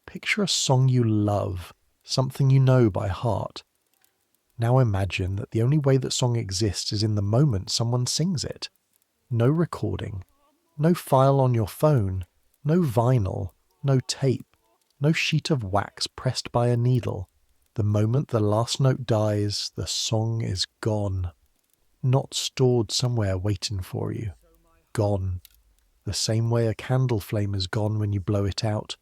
Picture a song you love, something you know by heart. Now imagine that the only way that song exists is in the moment someone sings it. No recording, no file on your phone, no vinyl, no tape, no sheet of wax pressed by a needle. The moment the last note dies, the song is gone. Not stored somewhere waiting for you. Gone. The same way a candle flame is gone when you blow it out.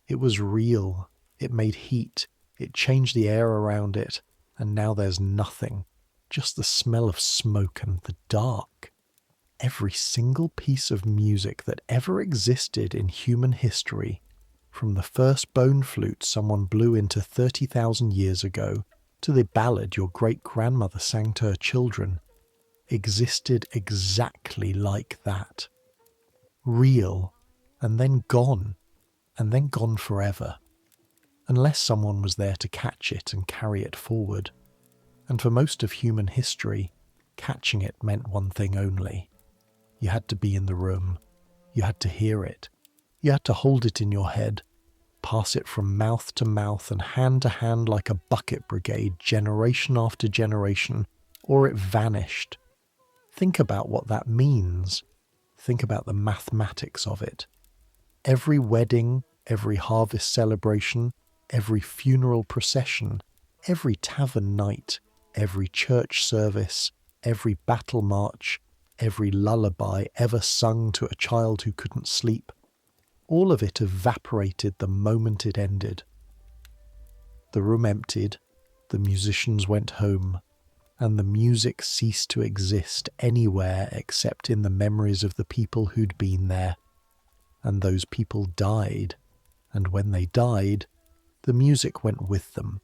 It was real. It made heat. It changed the air around it. And now there's nothing. Just the smell of smoke and the dark. Every single piece of music that ever existed in human history, from the first bone flute someone blew into 30,000 years ago to the ballad your great-grandmother sang to her children, existed exactly like that. Real, and then gone forever. Unless someone was there to catch it and carry it forward. And for most of human history, catching it meant one thing only. You had to be in the room. You had to hear it. You had to hold it in your head, pass it from mouth to mouth and hand to hand like a bucket brigade, generation after generation, or it vanished. Think about what that means. Think about the mathematics of it. Every wedding, every harvest celebration, every funeral procession, every tavern night, every church service, every battle march, every lullaby ever sung to a child who couldn't sleep, all of it evaporated the moment it ended. The room emptied, the musicians went home, and the music ceased to exist anywhere except in the memories of the people who'd been there. And those people died, and when they died, the music went with them,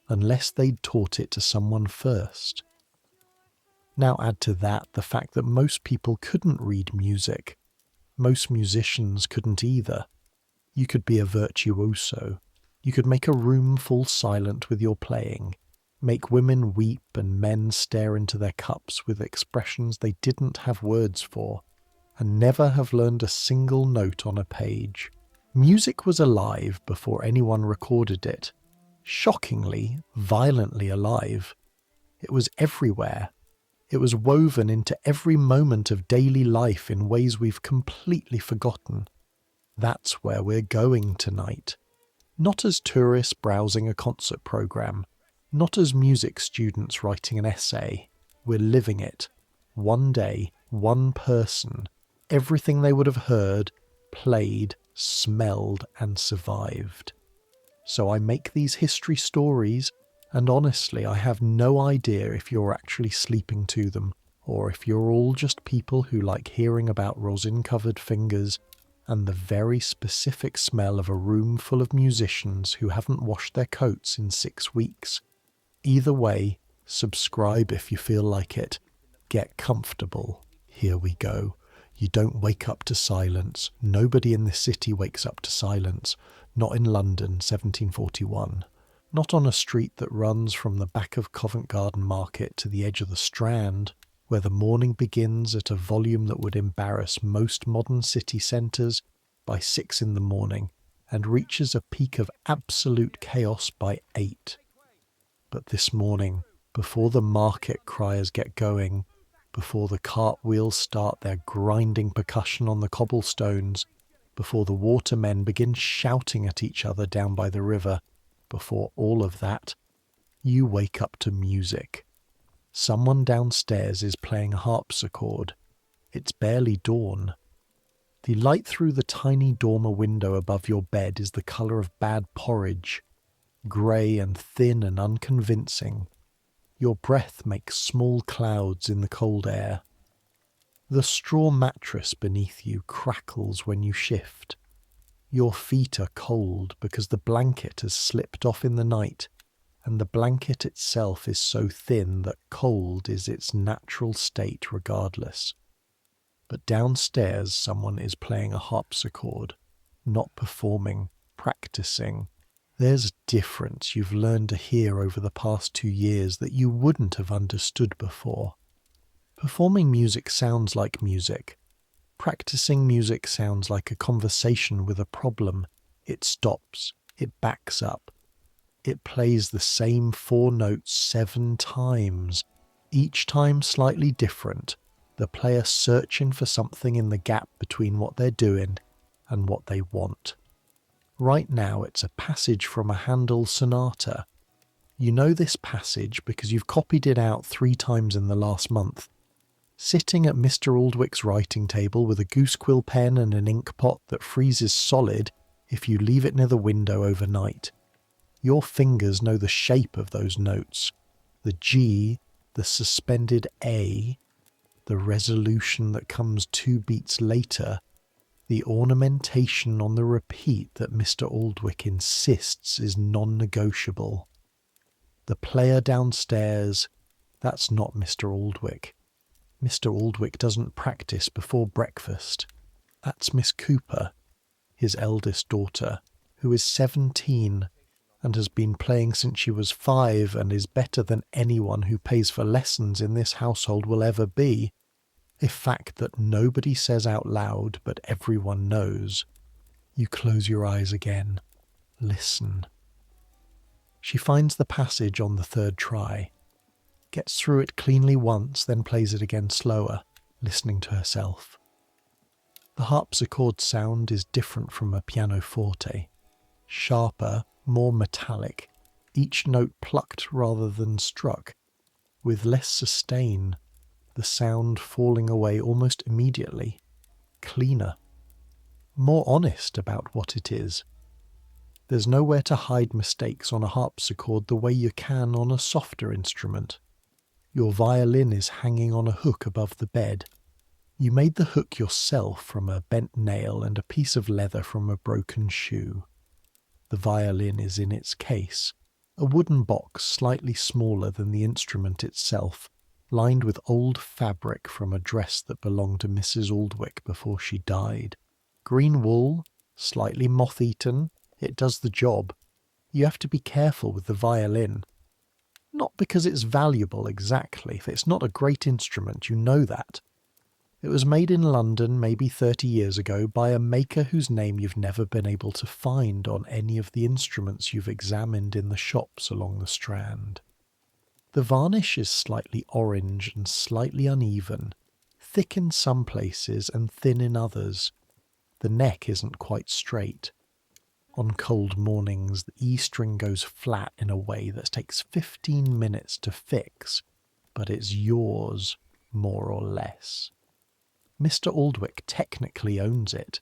unless they'd taught it to someone first. Now add to that the fact that most people couldn't read music. Most musicians couldn't either. You could be a virtuoso. You could make a room fall silent with your playing, make women weep and men stare into their cups with expressions they didn't have words for, and never have learned a single note on a page. Music was alive before anyone recorded it. Shockingly, violently alive. It was everywhere. It was woven into every moment of daily life in ways we've completely forgotten. That's where we're going tonight. Not as tourists browsing a concert program, not as music students writing an essay. We're living it. One day, one person, everything they would have heard, played, smelled, and survived. So I make these history stories, and honestly, I have no idea if you're actually sleeping to them, or if you're all just people who like hearing about rosin-covered fingers and the very specific smell of a room full of musicians who haven't washed their coats in 6 weeks. Either way, subscribe if you feel like it. Get comfortable. Here we go. You don't wake up to silence. Nobody in this city wakes up to silence. Not in London, 1741. Not on a street that runs from the back of Covent Garden Market to the edge of the Strand, where the morning begins at a volume that would embarrass most modern city centres by 6 in the morning and reaches a peak of absolute chaos by 8. But this morning, before the market criers get going, before the cartwheels start their grinding percussion on the cobblestones, before the watermen begin shouting at each other down by the river, before all of that, you wake up to music. Someone downstairs is playing a harpsichord. It's barely dawn. The light through the tiny dormer window above your bed is the colour of bad porridge, grey and thin and unconvincing. Your breath makes small clouds in the cold air. The straw mattress beneath you crackles when you shift. Your feet are cold because the blanket has slipped off in the night, and the blanket itself is so thin that cold is its natural state regardless. But downstairs someone is playing a harpsichord, not performing, practicing. There's a difference you've learned to hear over the past 2 years that you wouldn't have understood before. Performing music sounds like music. Practicing music sounds like a conversation with a problem. It stops. It backs up. It plays the same 4 notes 7 times, each time slightly different, the player searching for something in the gap between what they're doing and what they want. Right now it's a passage from a Handel sonata. You know this passage because you've copied it out 3 times in the last month. Sitting at Mr. Aldwick's writing table with a goosequill pen and an ink pot that freezes solid if you leave it near the window overnight. Your fingers know the shape of those notes. The G, the suspended A, the resolution that comes 2 beats later, the ornamentation on the repeat that Mr. Aldwick insists is non-negotiable. The player downstairs, that's not Mr. Aldwick. Mr. Aldwick doesn't practice before breakfast. That's Miss Cooper, his eldest daughter, who is 17 and has been playing since she was 5 and is better than anyone who pays for lessons in this household will ever be, a fact that nobody says out loud but everyone knows. You close your eyes again. Listen. She finds the passage on the 3rd try, gets through it cleanly once, then plays it again slower, listening to herself. The harpsichord sound is different from a pianoforte. Sharper, more metallic, each note plucked rather than struck, with less sustain, the sound falling away almost immediately, cleaner, more honest about what it is. There's nowhere to hide mistakes on a harpsichord the way you can on a softer instrument. Your violin is hanging on a hook above the bed. You made the hook yourself from a bent nail and a piece of leather from a broken shoe. The violin is in its case, a wooden box slightly smaller than the instrument itself, lined with old fabric from a dress that belonged to Mrs. Aldwick before she died. Green wool, slightly moth-eaten, it does the job. You have to be careful with the violin. Not because it's valuable exactly, it's not a great instrument, you know that. It was made in London maybe 30 years ago by a maker whose name you've never been able to find on any of the instruments you've examined in the shops along the Strand. The varnish is slightly orange and slightly uneven, thick in some places and thin in others. The neck isn't quite straight. On cold mornings, the E string goes flat in a way that takes 15 minutes to fix, but it's yours, more or less. Mr. Aldwick technically owns it,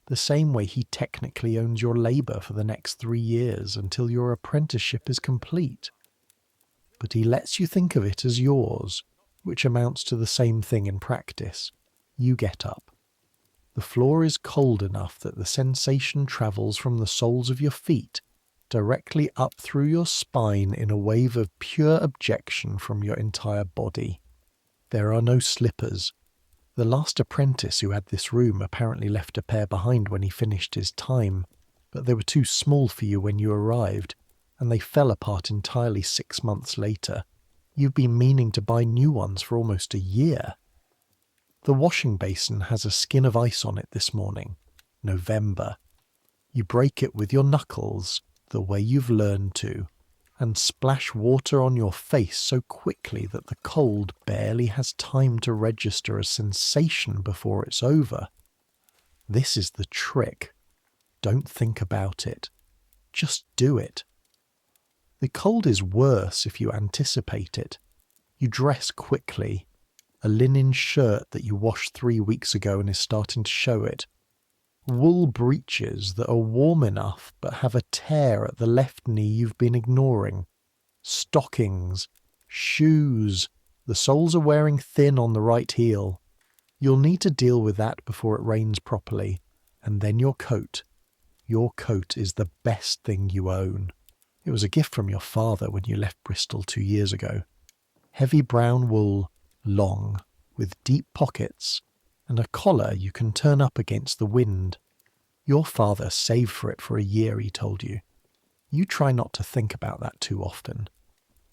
the same way he technically owns your labour for the next 3 years until your apprenticeship is complete. But he lets you think of it as yours, which amounts to the same thing in practice. You get up. The floor is cold enough that the sensation travels from the soles of your feet directly up through your spine in a wave of pure objection from your entire body. There are no slippers. The last apprentice who had this room apparently left a pair behind when he finished his time, but they were too small for you when you arrived, and they fell apart entirely 6 months later. You've been meaning to buy new ones for almost a year. The washing basin has a skin of ice on it this morning. November. You break it with your knuckles, the way you've learned to, and splash water on your face so quickly that the cold barely has time to register a sensation before it's over. This is the trick. Don't think about it. Just do it. The cold is worse if you anticipate it. You dress quickly. A linen shirt that you washed 3 weeks ago and is starting to show it. Wool breeches that are warm enough but have a tear at the left knee you've been ignoring. Stockings. Shoes. The soles are wearing thin on the right heel. You'll need to deal with that before it rains properly. And then your coat. Your coat is the best thing you own. It was a gift from your father when you left Bristol 2 years ago. Heavy brown wool, long, with deep pockets, and a collar you can turn up against the wind. Your father saved for it for a year, he told you. You try not to think about that too often.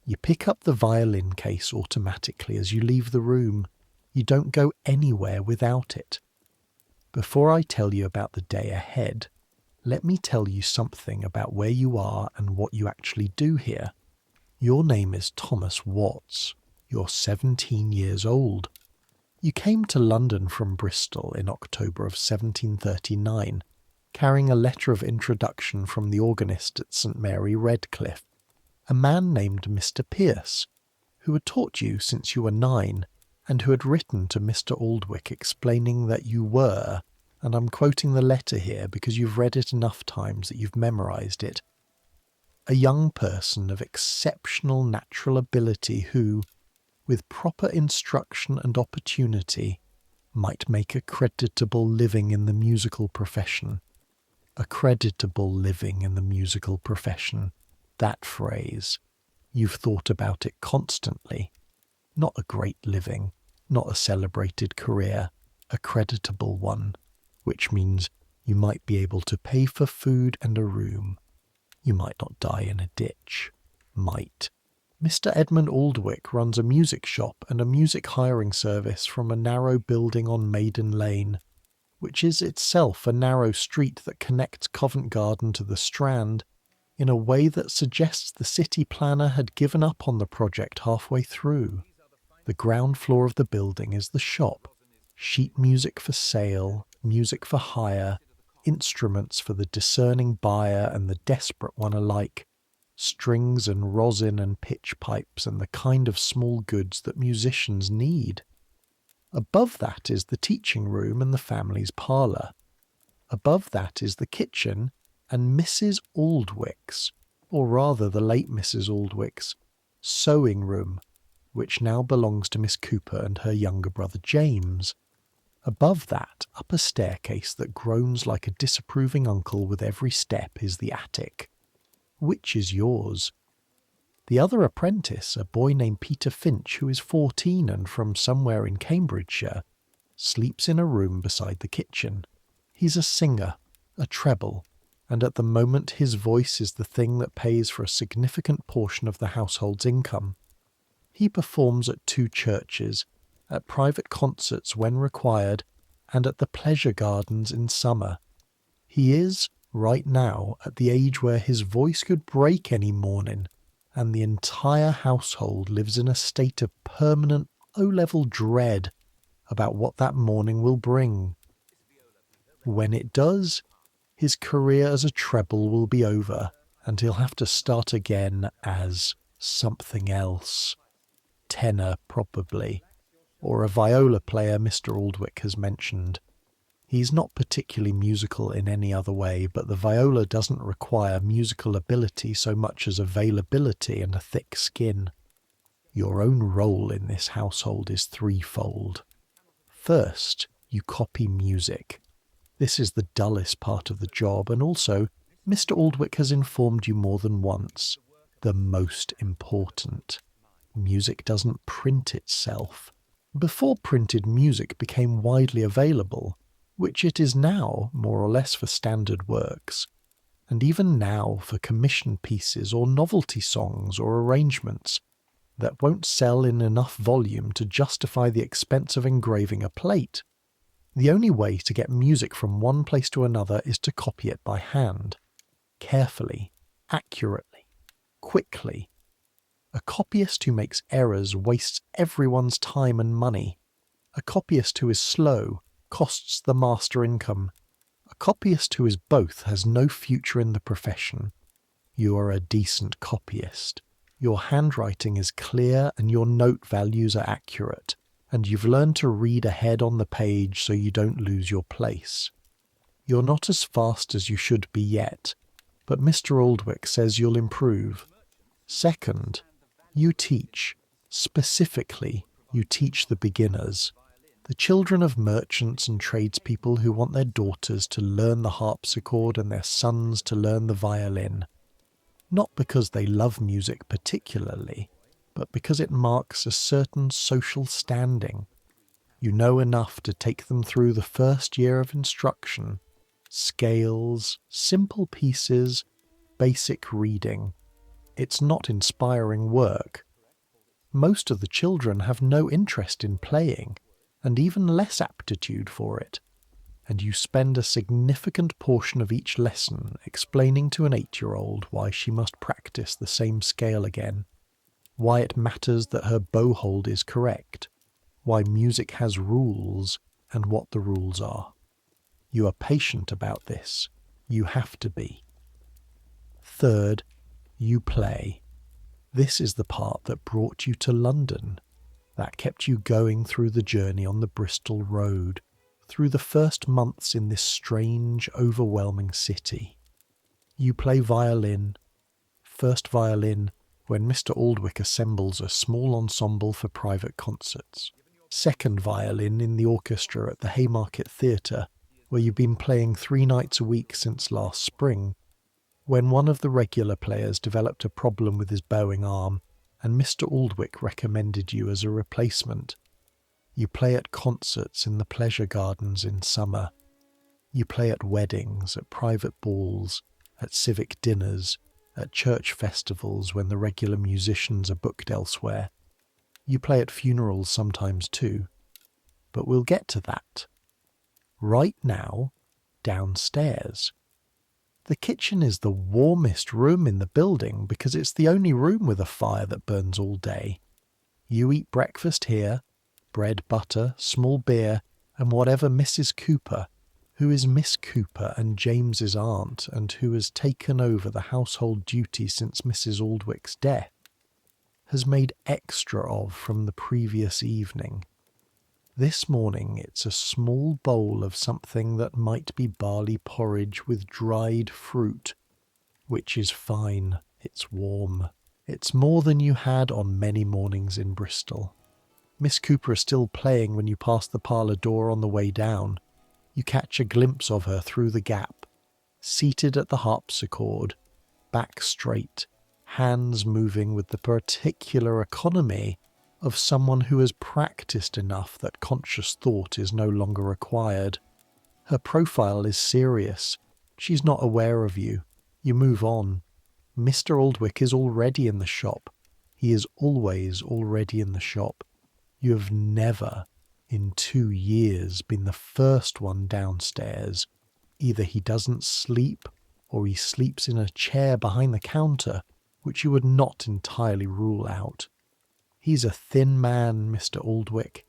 You pick up the violin case automatically as you leave the room. You don't go anywhere without it. Before I tell you about the day ahead, Let me tell you something about where you are and what you actually do here. Your name is Thomas Watts. You're 17 years old. You came to London from Bristol in October of 1739, carrying a letter of introduction from the organist at St Mary Redcliffe, a man named Mr Pierce, who had taught you since you were 9, and who had written to Mr Aldwych explaining that you were, and I'm quoting the letter here because you've read it enough times that you've memorised it, a young person of exceptional natural ability who, with proper instruction and opportunity, might make a creditable living in the musical profession. A creditable living in the musical profession. That phrase. You've thought about it constantly. Not a great living, not a celebrated career, a creditable one, which means you might be able to pay for food and a room. You might not die in a ditch. Might. Mr Edmund Aldwych runs a music shop and a music hiring service from a narrow building on Maiden Lane, which is itself a narrow street that connects Covent Garden to the Strand in a way that suggests the city planner had given up on the project halfway through. The ground floor of the building is the shop. Sheet music for sale, music for hire, instruments for the discerning buyer and the desperate one alike, strings and rosin and pitch pipes and the kind of small goods that musicians need. Above that is the teaching room and the family's parlour. Above that is the kitchen and Mrs Aldwich's, or rather the late Mrs Aldwich's, sewing room, which now belongs to Miss Cooper and her younger brother James. Above that, up a staircase that groans like a disapproving uncle with every step, is the attic. Which is yours? The other apprentice, a boy named Peter Finch, who is 14 and from somewhere in Cambridgeshire, sleeps in a room beside the kitchen. He's a singer, a treble, and at the moment his voice is the thing that pays for a significant portion of the household's income. He performs at 2 churches, at private concerts when required, and at the pleasure gardens in summer. He is, right now, at the age where his voice could break any morning, and the entire household lives in a state of permanent O-level dread about what that morning will bring. When it does, his career as a treble will be over, and he'll have to start again as something else. Tenor, probably, or a viola player Mr Aldwych has mentioned. He's not particularly musical in any other way, but the viola doesn't require musical ability so much as availability and a thick skin. Your own role in this household is threefold. First, you copy music. This is the dullest part of the job, and also, Mr Aldwych has informed you more than once, the most important. Music doesn't print itself. Before printed music became widely available, which it is now, more or less, for standard works, and even now for commission pieces or novelty songs or arrangements that won't sell in enough volume to justify the expense of engraving a plate. The only way to get music from one place to another is to copy it by hand, carefully, accurately, quickly. A copyist who makes errors wastes everyone's time and money. A copyist who is slow costs the master income. A copyist who is both has no future in the profession. You are a decent copyist. Your handwriting is clear and your note values are accurate, and you've learned to read ahead on the page so you don't lose your place. You're not as fast as you should be yet, but Mr Aldwych says you'll improve. Second, you teach. Specifically, you teach the beginners. The children of merchants and tradespeople who want their daughters to learn the harpsichord and their sons to learn the violin. Not because they love music particularly, but because it marks a certain social standing. You know enough to take them through the first year of instruction. Scales, simple pieces, basic reading. It's not inspiring work. Most of the children have no interest in playing, and even less aptitude for it. and you spend a significant portion of each lesson explaining to an 8-year-old why she must practice the same scale again, why it matters that her bow hold is correct, why music has rules and what the rules are. You are patient about this. You have to be. Third, you play. This is the part that brought you to London, that kept you going through the journey on the Bristol Road, through the first months in this strange, overwhelming city. You play violin, first violin when Mr. Aldwych assembles a small ensemble for private concerts, second violin in the orchestra at the Haymarket Theatre, where you've been playing 3 nights a week since last spring, when one of the regular players developed a problem with his bowing arm and Mr. Aldwych recommended you as a replacement. You play at concerts in the pleasure gardens in summer. You play at weddings, at private balls, at civic dinners, at church festivals when the regular musicians are booked elsewhere. You play at funerals sometimes too. But we'll get to that. Right now, downstairs. The kitchen is the warmest room in the building because it's the only room with a fire that burns all day. You eat breakfast here, bread, butter, small beer, and whatever Mrs. Cooper, who is Miss Cooper and James's aunt and who has taken over the household duty since Mrs. Aldwich's death, has made extra of from the previous evening. This morning it's a small bowl of something that might be barley porridge with dried fruit, which is fine. It's warm. It's more than you had on many mornings in Bristol. Miss Cooper is still playing when you pass the parlour door on the way down. You catch a glimpse of her through the gap, seated at the harpsichord, back straight, hands moving with the particular economy of someone who has practiced enough that conscious thought is no longer required. Her profile is serious. She's not aware of you. You move on. Mr. Aldwych is already in the shop. He is always already in the shop. You have never, in 2 years, been the first one downstairs. Either he doesn't sleep, or he sleeps in a chair behind the counter, which you would not entirely rule out. He's a thin man, Mr. Aldwych.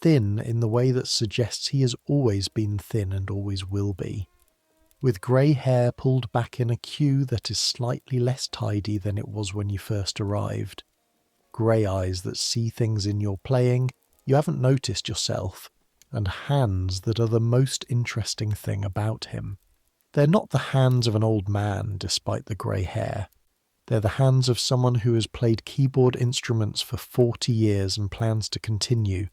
Thin in the way that suggests he has always been thin and always will be. With grey hair pulled back in a queue that is slightly less tidy than it was when you first arrived. Grey eyes that see things in your playing you haven't noticed yourself, and hands that are the most interesting thing about him. They're not the hands of an old man, despite the grey hair. They're the hands of someone who has played keyboard instruments for 40 years and plans to continue.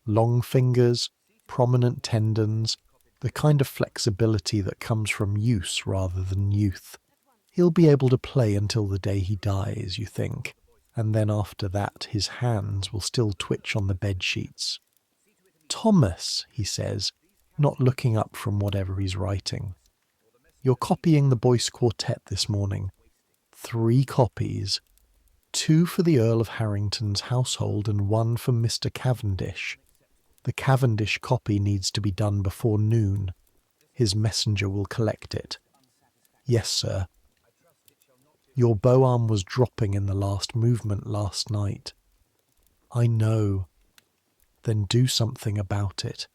Long fingers, prominent tendons, the kind of flexibility that comes from use rather than youth. He'll be able to play until the day he dies, you think, and then after that his hands will still twitch on the bedsheets. Thomas, he says, not looking up from whatever he's writing. You're copying the Boyce Quartet this morning. 3 copies. 2 for the Earl of Harrington's household and 1 for Mr. Cavendish. The Cavendish copy needs to be done before noon. His messenger will collect it. Yes, sir. Your bow arm was dropping in the last movement last night. I know. Then do something about it.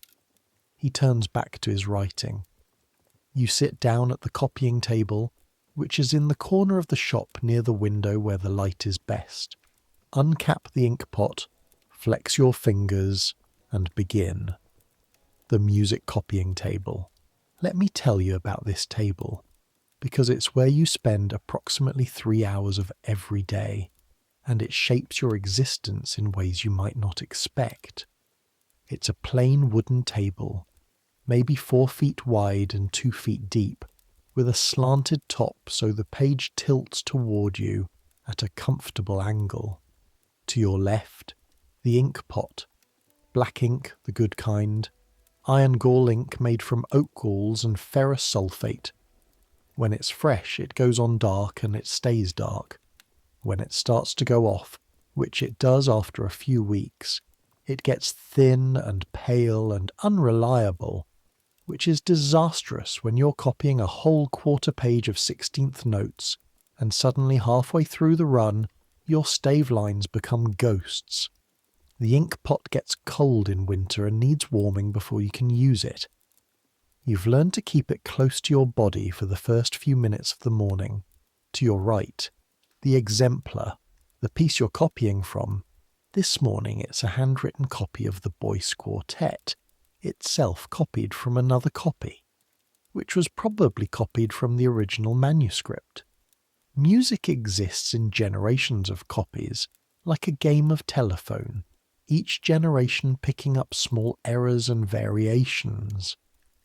He turns back to his writing. You sit down at the copying table, which is in the corner of the shop near the window where the light is best. Uncap the ink pot, flex your fingers, and begin. The music copying table. Let me tell you about this table, because it's where you spend approximately 3 hours of every day, and it shapes your existence in ways you might not expect. It's a plain wooden table, maybe 4 feet wide and 2 feet deep, with a slanted top so the page tilts toward you at a comfortable angle. To your left, the ink pot. Black ink, the good kind. Iron gall ink made from oak galls and ferrous sulfate. When it's fresh, it goes on dark and it stays dark. When it starts to go off, which it does after a few weeks, it gets thin and pale and unreliable. which is disastrous when you're copying a whole quarter page of 16th notes and suddenly halfway through the run, your stave lines become ghosts. The ink pot gets cold in winter and needs warming before you can use it. You've learned to keep it close to your body for the first few minutes of the morning. To your right, the exemplar, the piece you're copying from. This morning it's a handwritten copy of the Boyce Quartet, itself copied from another copy, which was probably copied from the original manuscript. Music exists in generations of copies, like a game of telephone, each generation picking up small errors and variations.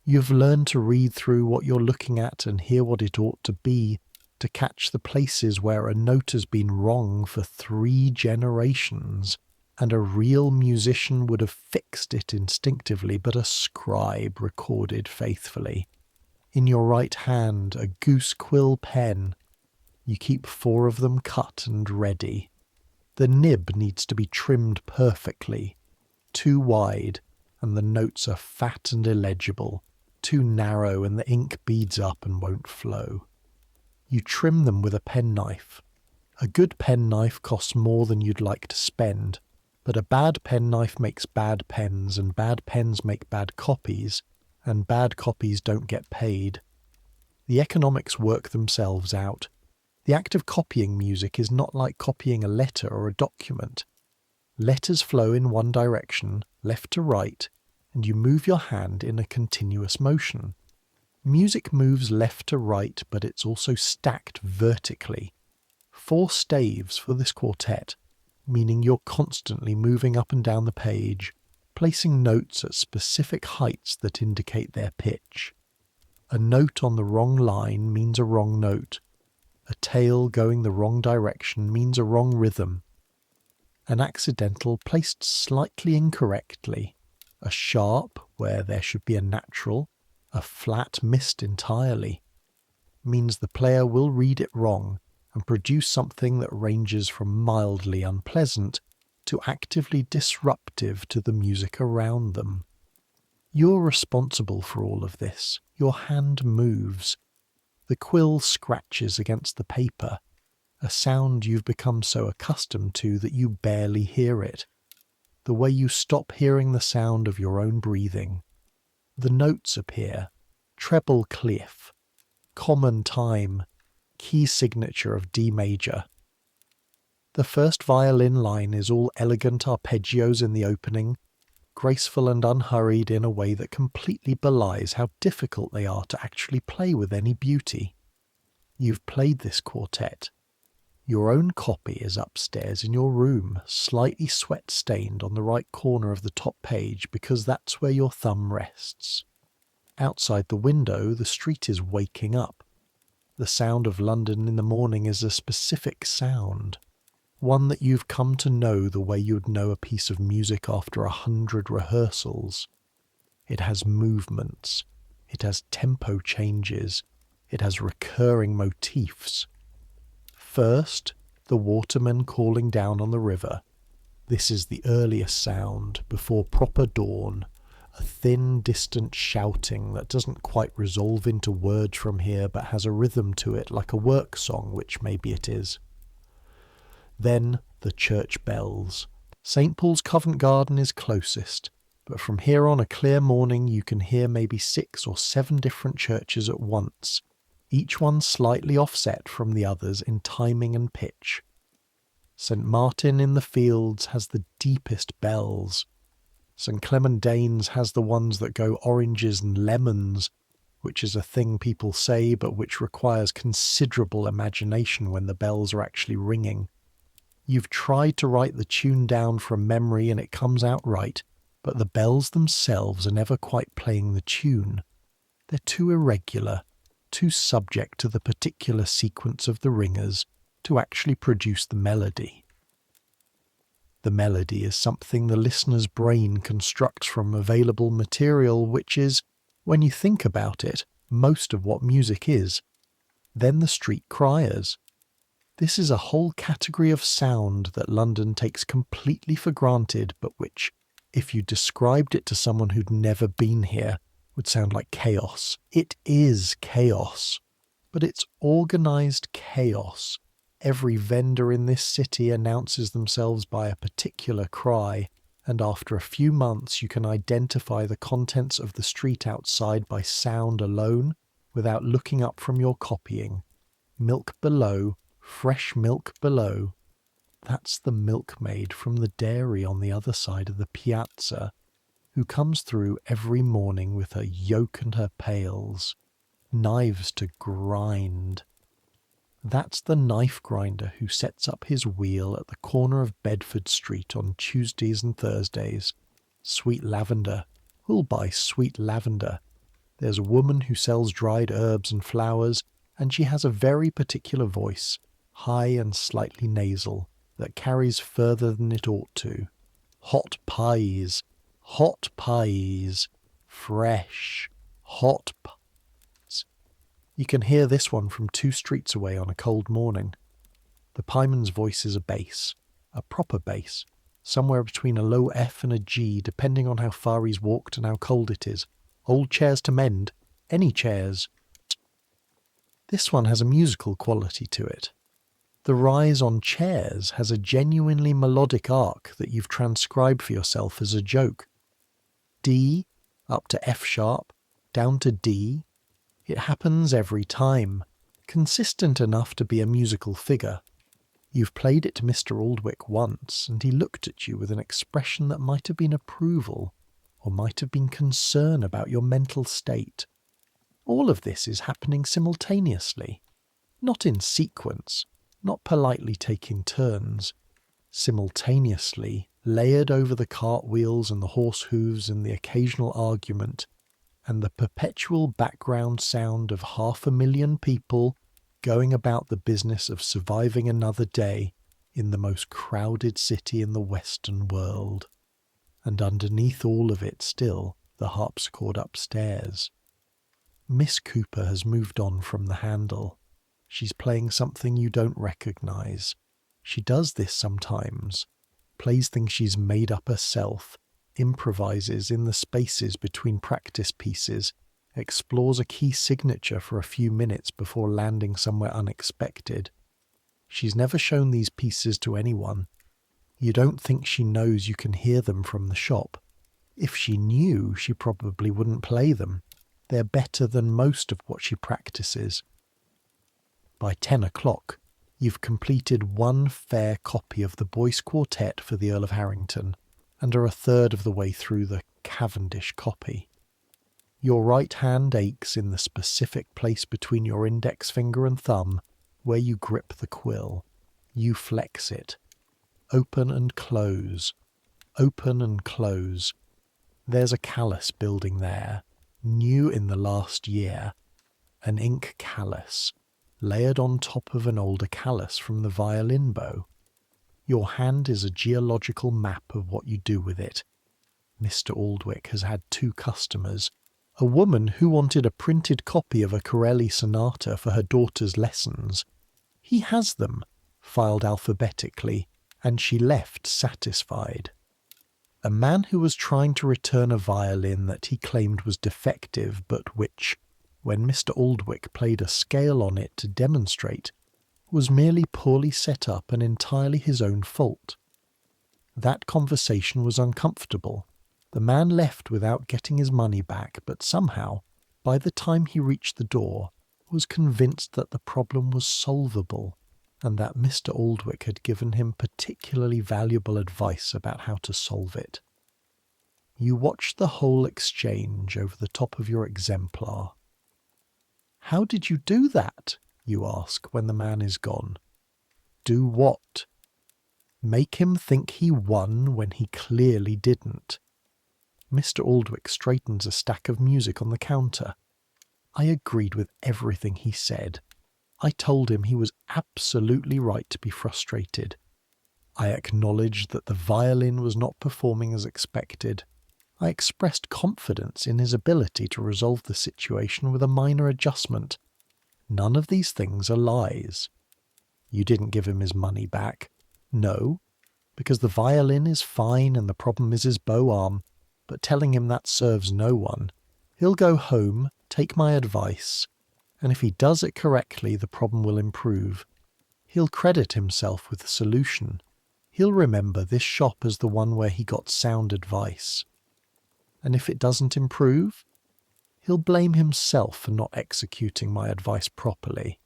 You've learned to read through what you're looking at and hear what it ought to be, to catch the places where a note has been wrong for 3 generations, and a real musician would have fixed it instinctively, but a scribe recorded faithfully. In your right hand, a goose quill pen. You keep 4 of them cut and ready. The nib needs to be trimmed perfectly. Too wide, and the notes are fat and illegible. Too narrow, and the ink beads up and won't flow. You trim them with a penknife. A good penknife costs more than you'd like to spend, but a bad penknife makes bad pens, and bad pens make bad copies, and bad copies don't get paid. The economics work themselves out. The act of copying music is not like copying a letter or a document. Letters flow in one direction, left to right, and you move your hand in a continuous motion. Music moves left to right, but it's also stacked vertically. 4 staves for this quartet, meaning you're constantly moving up and down the page, placing notes at specific heights that indicate their pitch. A note on the wrong line means a wrong note. A tail going the wrong direction means a wrong rhythm. An accidental placed slightly incorrectly, a sharp where there should be a natural, a flat missed entirely, means the player will read it wrong and produce something that ranges from mildly unpleasant to actively disruptive to the music around them. You're responsible for all of this. Your hand moves. The quill scratches against the paper, a sound you've become so accustomed to that you barely hear it. The way you stop hearing the sound of your own breathing. The notes appear, treble clef, common time, key signature of D major. The first violin line is all elegant arpeggios in the opening, graceful and unhurried in a way that completely belies how difficult they are to actually play with any beauty. You've played this quartet. Your own copy is upstairs in your room, slightly sweat-stained on the right corner of the top page because that's where your thumb rests. Outside the window, the street is waking up. The sound of London in the morning is a specific sound, one that you've come to know the way you'd know a piece of music after 100 rehearsals. It has movements, it has tempo changes, it has recurring motifs. First, the watermen calling down on the river. This is the earliest sound, before proper dawn, a thin, distant shouting that doesn't quite resolve into words from here but has a rhythm to it like a work song, which maybe it is. Then the church bells. St. Paul's Covent Garden is closest, but from here on a clear morning you can hear maybe 6 or 7 different churches at once, each one slightly offset from the others in timing and pitch. St. Martin in the Fields has the deepest bells. St. Clement Danes has the ones that go oranges and lemons, which is a thing people say but which requires considerable imagination when the bells are actually ringing. You've tried to write the tune down from memory and it comes out right, but the bells themselves are never quite playing the tune. They're too irregular, too subject to the particular sequence of the ringers to actually produce the melody. The melody is something the listener's brain constructs from available material, which is, when you think about it, most of what music is. Then the street criers. This is a whole category of sound that London takes completely for granted, but which, if you described it to someone who'd never been here, would sound like chaos. It is chaos, but it's organised chaos. Every vendor in this city announces themselves by a particular cry, and after a few months you can identify the contents of the street outside by sound alone without looking up from your copying. Milk below, fresh milk below. That's the milkmaid from the dairy on the other side of the piazza, who comes through every morning with her yoke and her pails, knives to grind. That's the knife grinder who sets up his wheel at the corner of Bedford Street on Tuesdays and Thursdays. Sweet lavender. Who'll buy sweet lavender? There's a woman who sells dried herbs and flowers, and she has a very particular voice, high and slightly nasal, that carries further than it ought to. Hot pies. Hot pies. Fresh. Hot pies. You can hear this one from 2 streets away on a cold morning. The pieman's voice is a bass, a proper bass, somewhere between a low F and a G, depending on how far he's walked and how cold it is. Old chairs to mend, any chairs. This one has a musical quality to it. The rise on chairs has a genuinely melodic arc that you've transcribed for yourself as a joke. D, up to F sharp, down to D. It happens every time, consistent enough to be a musical figure. You've played it to Mr. Aldwick once, and he looked at you with an expression that might have been approval, or might have been concern about your mental state. All of this is happening simultaneously, not in sequence, not politely taking turns. Simultaneously, layered over the cartwheels and the horse hooves and the occasional argument, and the perpetual background sound of 500,000 people going about the business of surviving another day in the most crowded city in the Western world. And underneath all of it still the harpsichord upstairs. Miss Cooper has moved on from the handle. She's playing something you don't recognise. She does this sometimes, plays things she's made up herself, improvises in the spaces between practice pieces, explores a key signature for a few minutes before landing somewhere unexpected. She's never shown these pieces to anyone. You don't think she knows you can hear them from the shop. If she knew, she probably wouldn't play them. They're better than most of what she practices. By 10 o'clock, you've completed one fair copy of the Boyce Quartet for the Earl of Harrington, and are a third of the way through the Cavendish copy. Your right hand aches in the specific place between your index finger and thumb, where you grip the quill. You flex it. Open and close. Open and close. There's a callus building there, new in the last year. An ink callus, layered on top of an older callus from the violin bow. Your hand is a geological map of what you do with it. Mr. Aldwick has had 2 customers. A woman who wanted a printed copy of a Corelli sonata for her daughter's lessons. He has them, filed alphabetically, and she left satisfied. A man who was trying to return a violin that he claimed was defective, but which, when Mr. Aldwick played a scale on it to demonstrate, was merely poorly set up and entirely his own fault. That conversation was uncomfortable. The man left without getting his money back, but somehow, by the time he reached the door, was convinced that the problem was solvable, and that Mr. Aldwick had given him particularly valuable advice about how to solve it. You watch the whole exchange over the top of your exemplar. "How did you do that?" you ask when the man is gone. Do what? Make him think he won when he clearly didn't. Mr. Aldwick straightens a stack of music on the counter. I agreed with everything he said. I told him he was absolutely right to be frustrated. I acknowledged that the violin was not performing as expected. I expressed confidence in his ability to resolve the situation with a minor adjustment. None of these things are lies. You didn't give him his money back. No, because the violin is fine and the problem is his bow arm, but telling him that serves no one. He'll go home, take my advice, and if he does it correctly, the problem will improve. He'll credit himself with the solution. He'll remember this shop as the one where he got sound advice. And if it doesn't improve, he'll blame himself for not executing my advice properly.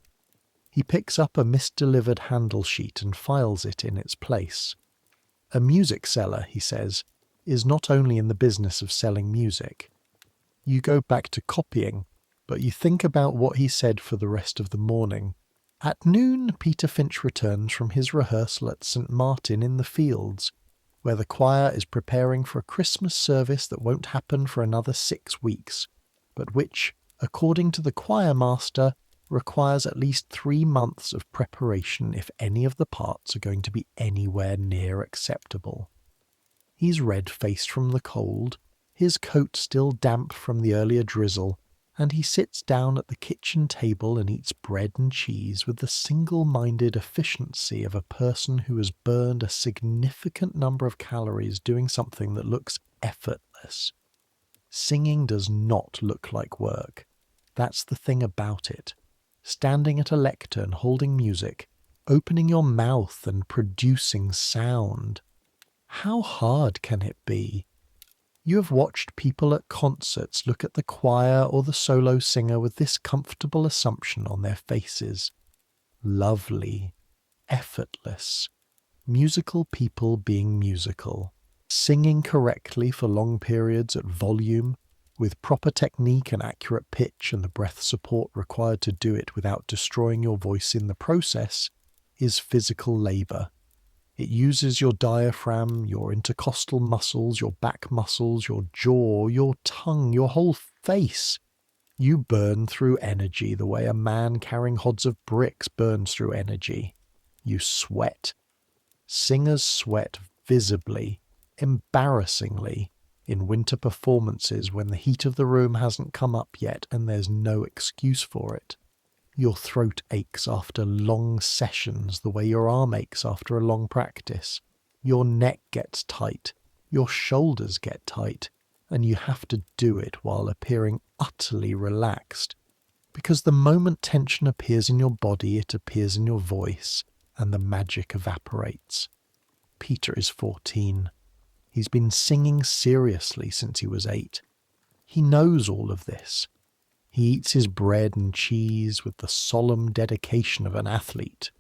He picks up a misdelivered handle sheet and files it in its place. A music seller, he says, is not only in the business of selling music. You go back to copying, but you think about what he said for the rest of the morning. At noon, Peter Finch returns from his rehearsal at St. Martin in the Fields, where the choir is preparing for a Christmas service that won't happen for another 6 weeks, but which, according to the choir master, requires at least 3 months of preparation if any of the parts are going to be anywhere near acceptable. He's red-faced from the cold, his coat still damp from the earlier drizzle, and he sits down at the kitchen table and eats bread and cheese with the single-minded efficiency of a person who has burned a significant number of calories doing something that looks effortless. Singing does not look like work. That's the thing about it. Standing at a lectern holding music, opening your mouth and producing sound. How hard can it be? You have watched people at concerts look at the choir or the solo singer with this comfortable assumption on their faces. Lovely, effortless, musical people being musical, singing correctly for long periods at volume, with proper technique and accurate pitch and the breath support required to do it without destroying your voice in the process, is physical labour. It uses your diaphragm, your intercostal muscles, your back muscles, your jaw, your tongue, your whole face. You burn through energy the way a man carrying hods of bricks burns through energy. You sweat. Singers sweat visibly, embarrassingly, in winter performances when the heat of the room hasn't come up yet and there's no excuse for it. Your throat aches after long sessions the way your arm aches after a long practice. Your neck gets tight, your shoulders get tight, and you have to do it while appearing utterly relaxed. Because the moment tension appears in your body, it appears in your voice, and the magic evaporates. Peter is 14. He's been singing seriously since he was 8. He knows all of this. He eats his bread and cheese with the solemn dedication of an athlete.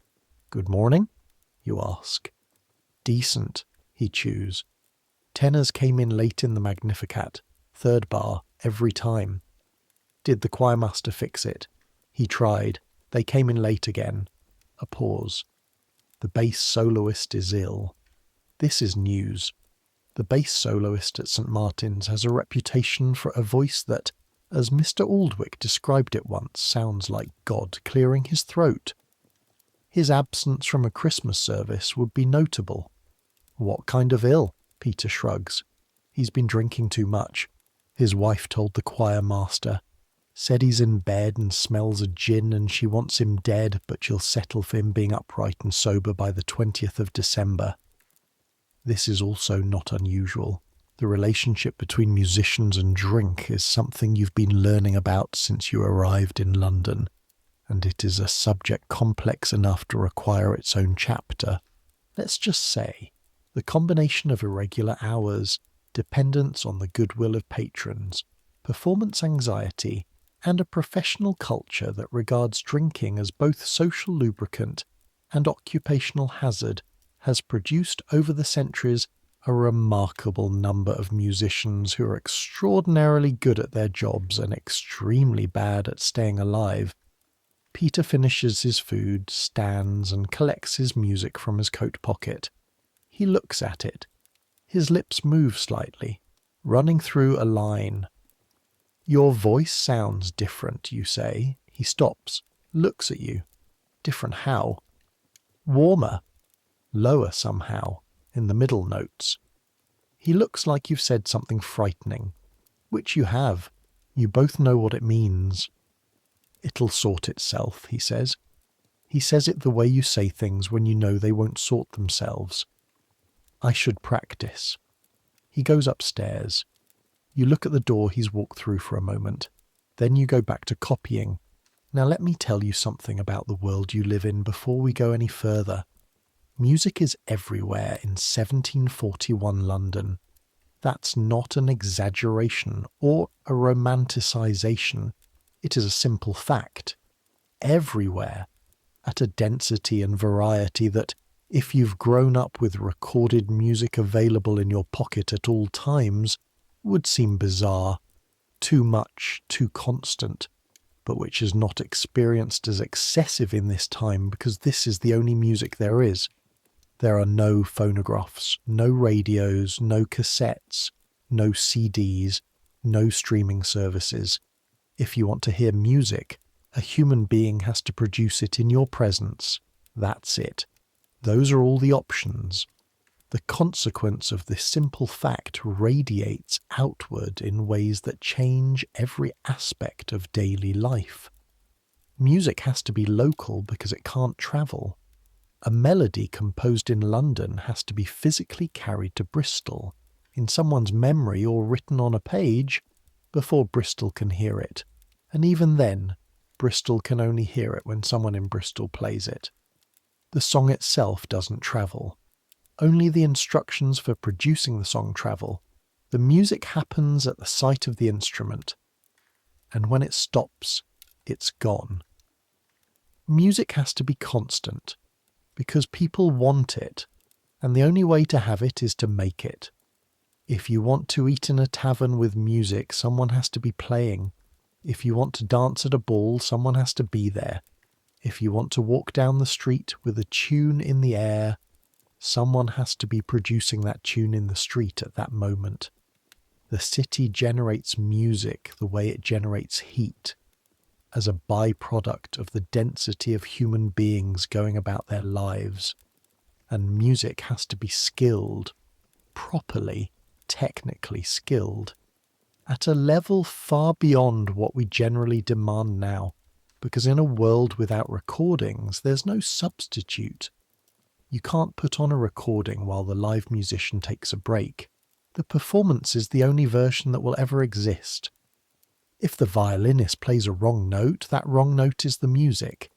Good morning, you ask. Decent, he chews. Tenors came in late in the Magnificat, 3rd bar, every time. Did the choirmaster fix it? He tried. They came in late again. A pause. The bass soloist is ill. This is news. The bass soloist at St. Martin's has a reputation for a voice that, as Mr. Aldwick described it once, sounds like God clearing his throat. His absence from a Christmas service would be notable. What kind of ill? Peter shrugs. He's been drinking too much, his wife told the choir master. Said he's in bed and smells of gin and she wants him dead, but she'll settle for him being upright and sober by the 20th of December. This is also not unusual. The relationship between musicians and drink is something you've been learning about since you arrived in London, and it is a subject complex enough to require its own chapter. Let's just say, the combination of irregular hours, dependence on the goodwill of patrons, performance anxiety, and a professional culture that regards drinking as both social lubricant and occupational hazard has produced over the centuries a remarkable number of musicians who are extraordinarily good at their jobs and extremely bad at staying alive. Peter finishes his food, stands, and collects his music from his coat pocket. He looks at it. His lips move slightly, running through a line. Your voice sounds different, you say. He stops, looks at you. Different how? Warmer. Lower somehow. In the middle notes. He looks like you've said something frightening, which you have. You both know what it means. It'll sort itself, he says. He says it the way you say things when you know they won't sort themselves. I should practice. He goes upstairs. You look at the door he's walked through for a moment. Then you go back to copying. Now let me tell you something about the world you live in before we go any further. Music is everywhere in 1741 London. That's not an exaggeration or a romanticization. It is a simple fact. Everywhere, at a density and variety that, if you've grown up with recorded music available in your pocket at all times, would seem bizarre, too much, too constant, but which is not experienced as excessive in this time because this is the only music there is. There are no phonographs, no radios, no cassettes, no CDs, no streaming services. If you want to hear music, a human being has to produce it in your presence. That's it. Those are all the options. The consequence of this simple fact radiates outward in ways that change every aspect of daily life. Music has to be local because it can't travel. A melody composed in London has to be physically carried to Bristol, in someone's memory or written on a page, before Bristol can hear it. And even then, Bristol can only hear it when someone in Bristol plays it. The song itself doesn't travel. Only the instructions for producing the song travel. The music happens at the sight of the instrument. And when it stops, it's gone. Music has to be constant, because people want it, and the only way to have it is to make it. If you want to eat in a tavern with music, someone has to be playing. If you want to dance at a ball, someone has to be there. If you want to walk down the street with a tune in the air, someone has to be producing that tune in the street at that moment. The city generates music the way it generates heat, as a byproduct of the density of human beings going about their lives. And music has to be skilled, properly, technically skilled, at a level far beyond what we generally demand now, because in a world without recordings, there's no substitute. You can't put on a recording while the live musician takes a break. The performance is the only version that will ever exist. If the violinist plays a wrong note, that wrong note is the music.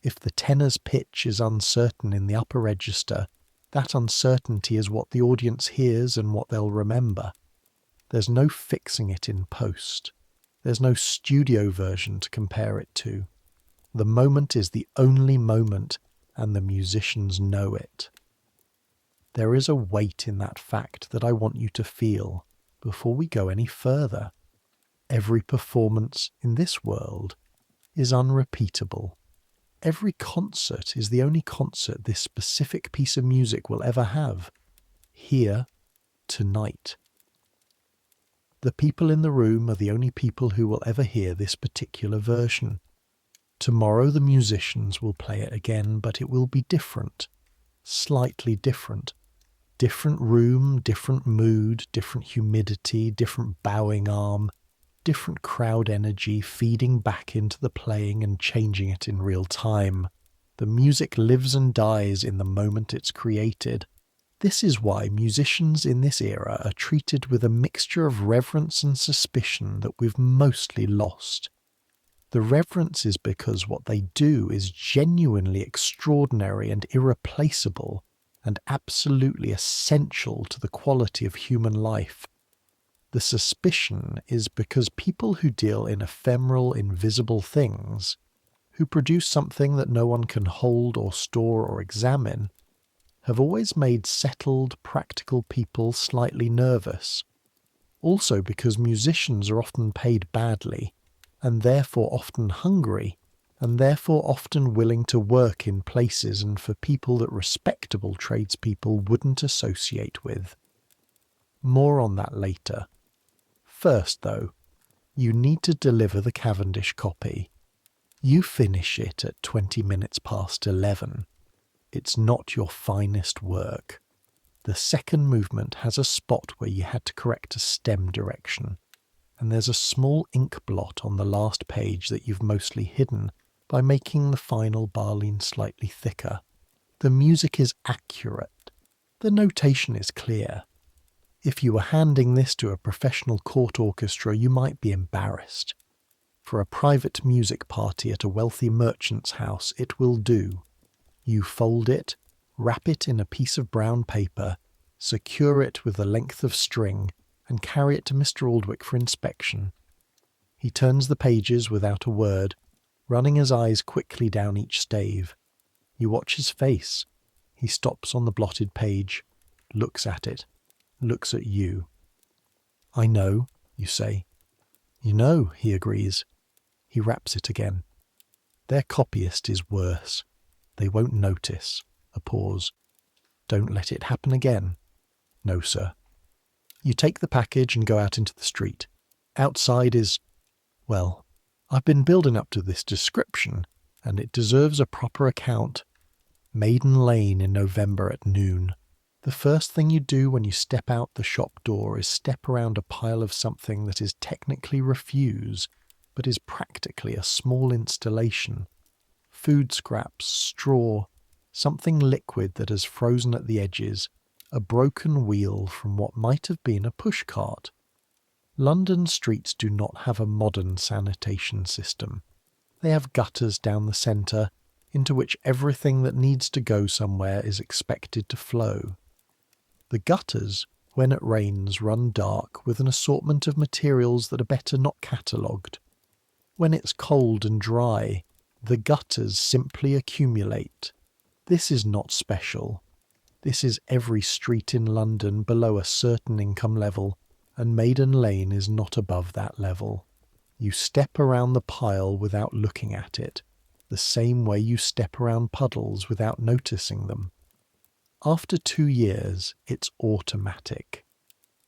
If the tenor's pitch is uncertain in the upper register, that uncertainty is what the audience hears and what they'll remember. There's no fixing it in post. There's no studio version to compare it to. The moment is the only moment, and the musicians know it. There is a weight in that fact that I want you to feel before we go any further. Every performance in this world is unrepeatable. Every concert is the only concert this specific piece of music will ever have. Here, tonight. The people in the room are the only people who will ever hear this particular version. Tomorrow the musicians will play it again, but it will be different. Slightly different. Different room, different mood, different humidity, different bowing arm, different crowd energy feeding back into the playing and changing it in real time. The music lives and dies in the moment it's created. This is why musicians in this era are treated with a mixture of reverence and suspicion that we've mostly lost. The reverence is because what they do is genuinely extraordinary and irreplaceable and absolutely essential to the quality of human life. The suspicion is because people who deal in ephemeral, invisible things, who produce something that no one can hold or store or examine, have always made settled, practical people slightly nervous. Also because musicians are often paid badly, and therefore often hungry, and therefore often willing to work in places and for people that respectable tradespeople wouldn't associate with. More on that later. First, though, you need to deliver the Cavendish copy. You finish it at 20 minutes past 11. It's not your finest work. The second movement has a spot where you had to correct a stem direction, and there's a small ink blot on the last page that you've mostly hidden by making the final ballad slightly thicker. The music is accurate. The notation is clear. If you were handing this to a professional court orchestra, you might be embarrassed. For a private music party at a wealthy merchant's house, it will do. You fold it, wrap it in a piece of brown paper, secure it with a length of string, and carry it to Mr. Aldwych for inspection. He turns the pages without a word, running his eyes quickly down each stave. You watch his face. He stops on the blotted page, looks at it, looks at you. "I know," you say. "You know," he agrees. He wraps it again. "Their copyist is worse. They won't notice." A pause. "Don't let it happen again." "No, sir." You take the package and go out into the street. Outside is, well, I've been building up to this description, and it deserves a proper account. Maiden Lane in November at noon. The first thing you do when you step out the shop door is step around a pile of something that is technically refuse, but is practically a small installation. Food scraps, straw, something liquid that has frozen at the edges, a broken wheel from what might have been a pushcart. London streets do not have a modern sanitation system. They have gutters down the centre, into which everything that needs to go somewhere is expected to flow. The gutters, when it rains, run dark with an assortment of materials that are better not catalogued. When it's cold and dry, the gutters simply accumulate. This is not special. This is every street in London below a certain income level, and Maiden Lane is not above that level. You step around the pile without looking at it, the same way you step around puddles without noticing them. After 2 years, it's automatic.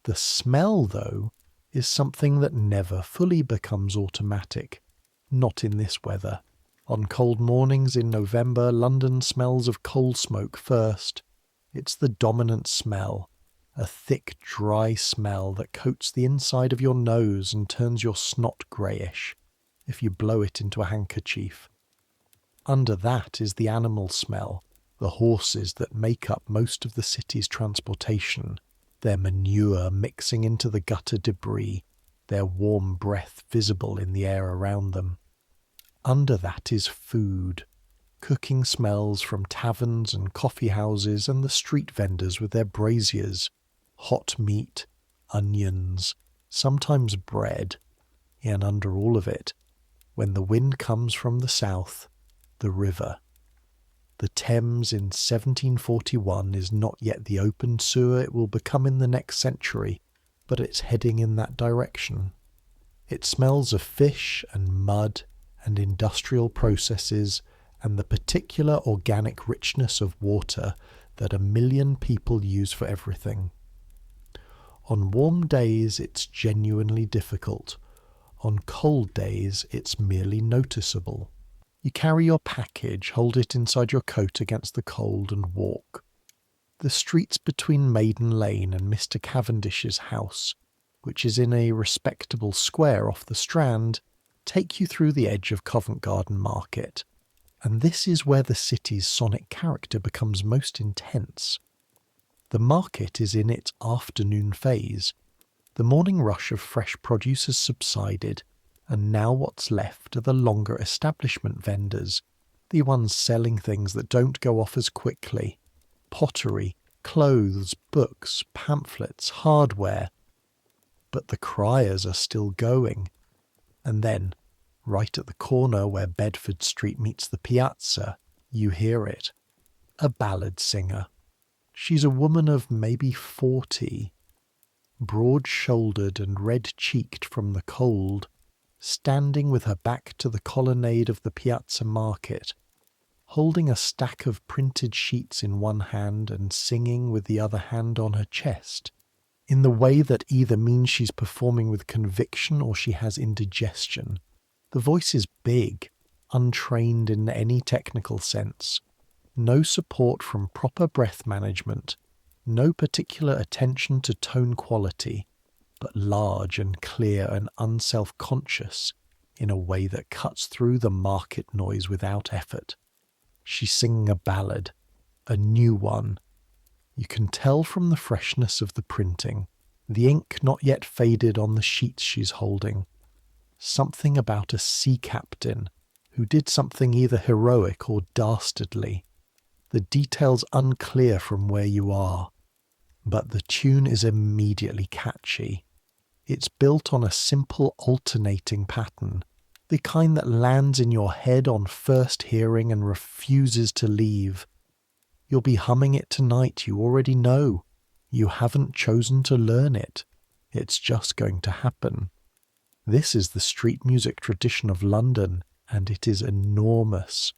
The smell, though, is something that never fully becomes automatic. Not in this weather. On cold mornings in November, London smells of coal smoke first. It's the dominant smell, a thick, dry smell that coats the inside of your nose and turns your snot greyish, if you blow it into a handkerchief. Under that is the animal smell, the horses that make up most of the city's transportation, their manure mixing into the gutter debris, their warm breath visible in the air around them. Under that is food, cooking smells from taverns and coffee houses and the street vendors with their braziers, hot meat, onions, sometimes bread, and under all of it, when the wind comes from the south, the river. The Thames in 1741 is not yet the open sewer it will become in the next century, but it's heading in that direction. It smells of fish and mud and industrial processes and the particular organic richness of water that 1 million people use for everything. On warm days it's genuinely difficult. On cold days it's merely noticeable. You carry your package, hold it inside your coat against the cold and walk. The streets between Maiden Lane and Mr. Cavendish's house, which is in a respectable square off the Strand, take you through the edge of Covent Garden Market, and this is where the city's sonic character becomes most intense. The market is in its afternoon phase. The morning rush of fresh produce has subsided, and now what's left are the longer establishment vendors, the ones selling things that don't go off as quickly. Pottery, clothes, books, pamphlets, hardware. But the criers are still going. And then, right at the corner where Bedford Street meets the piazza, you hear it. A ballad singer. She's a woman of maybe 40, broad-shouldered and red-cheeked from the cold, standing with her back to the colonnade of the piazza market, holding a stack of printed sheets in one hand and singing with the other hand on her chest, in the way that either means she's performing with conviction or she has indigestion. The voice is big, untrained in any technical sense, no support from proper breath management, no particular attention to tone quality, but large and clear and unself-conscious in a way that cuts through the market noise without effort. She's singing a ballad, a new one. You can tell from the freshness of the printing, the ink not yet faded on the sheets she's holding. Something about a sea captain who did something either heroic or dastardly. The details unclear from where you are, but the tune is immediately catchy. It's built on a simple alternating pattern, the kind that lands in your head on first hearing and refuses to leave. You'll be humming it tonight, you already know. You haven't chosen to learn it. It's just going to happen. This is the street music tradition of London, and it is enormous.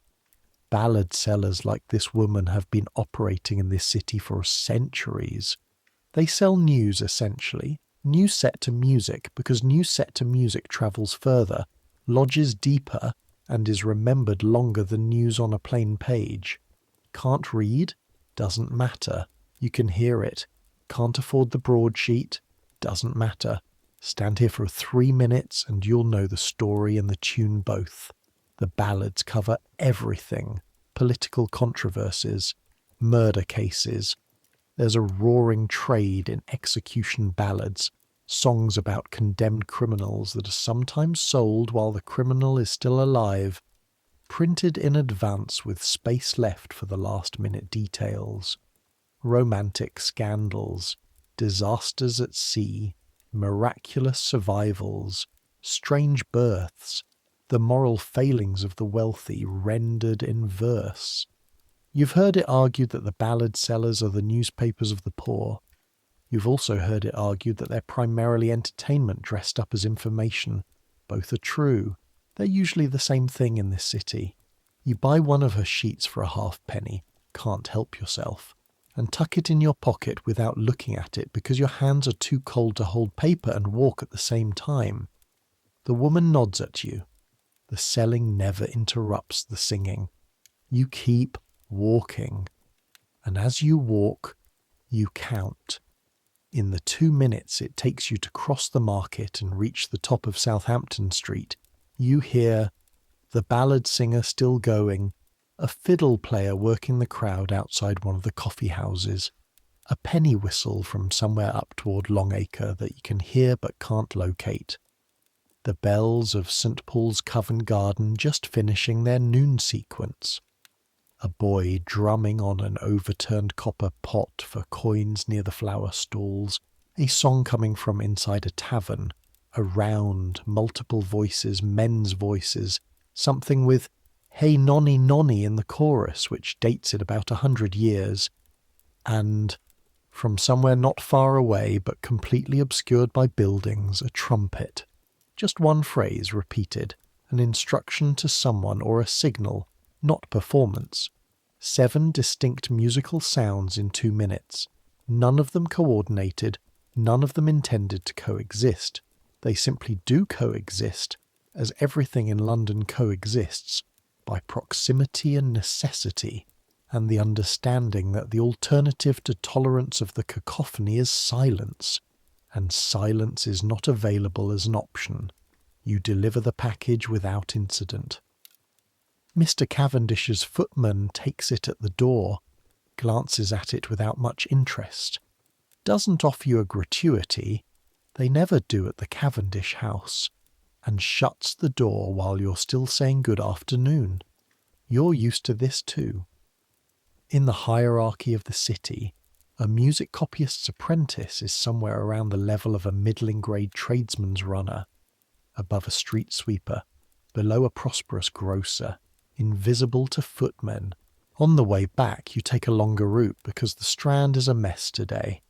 Ballad sellers like this woman have been operating in this city for centuries. They sell news, essentially. News set to music, because news set to music travels further, lodges deeper, and is remembered longer than news on a plain page. Can't read? Doesn't matter. You can hear it. Can't afford the broadsheet? Doesn't matter. Stand here for 3 minutes and you'll know the story and the tune both. The ballads cover everything. Political controversies, murder cases. There's a roaring trade in execution ballads, songs about condemned criminals that are sometimes sold while the criminal is still alive, printed in advance with space left for the last-minute details. Romantic scandals, disasters at sea, miraculous survivals, strange births, the moral failings of the wealthy rendered in verse. You've heard it argued that the ballad sellers are the newspapers of the poor. You've also heard it argued that they're primarily entertainment dressed up as information. Both are true. They're usually the same thing in this city. You buy one of her sheets for a halfpenny, can't help yourself, and tuck it in your pocket without looking at it because your hands are too cold to hold paper and walk at the same time. The woman nods at you. The selling never interrupts the singing. You keep walking, and as you walk, you count. In the 2 minutes it takes you to cross the market and reach the top of Southampton Street, you hear the ballad singer still going, a fiddle player working the crowd outside one of the coffee houses, a penny whistle from somewhere up toward Longacre that you can hear but can't locate, the bells of St. Paul's Covent Garden just finishing their noon sequence, a boy drumming on an overturned copper pot for coins near the flower stalls, a song coming from inside a tavern, around, multiple voices, men's voices, something with "Hey nonny nonny" in the chorus, which dates it about 100 years, and, from somewhere not far away but completely obscured by buildings, a trumpet. Just one phrase repeated, an instruction to someone or a signal, not performance. 7 distinct musical sounds in 2 minutes, none of them coordinated, none of them intended to coexist. They simply do coexist, as everything in London coexists, by proximity and necessity, and the understanding that the alternative to tolerance of the cacophony is silence, and silence is not available as an option. You deliver the package without incident. Mr. Cavendish's footman takes it at the door, glances at it without much interest, doesn't offer you a gratuity, they never do at the Cavendish house, and shuts the door while you're still saying good afternoon. You're used to this too. In the hierarchy of the city, a music copyist's apprentice is somewhere around the level of a middling grade tradesman's runner, above a street sweeper, below a prosperous grocer, invisible to footmen. On the way back you take a longer route because the Strand is a mess today.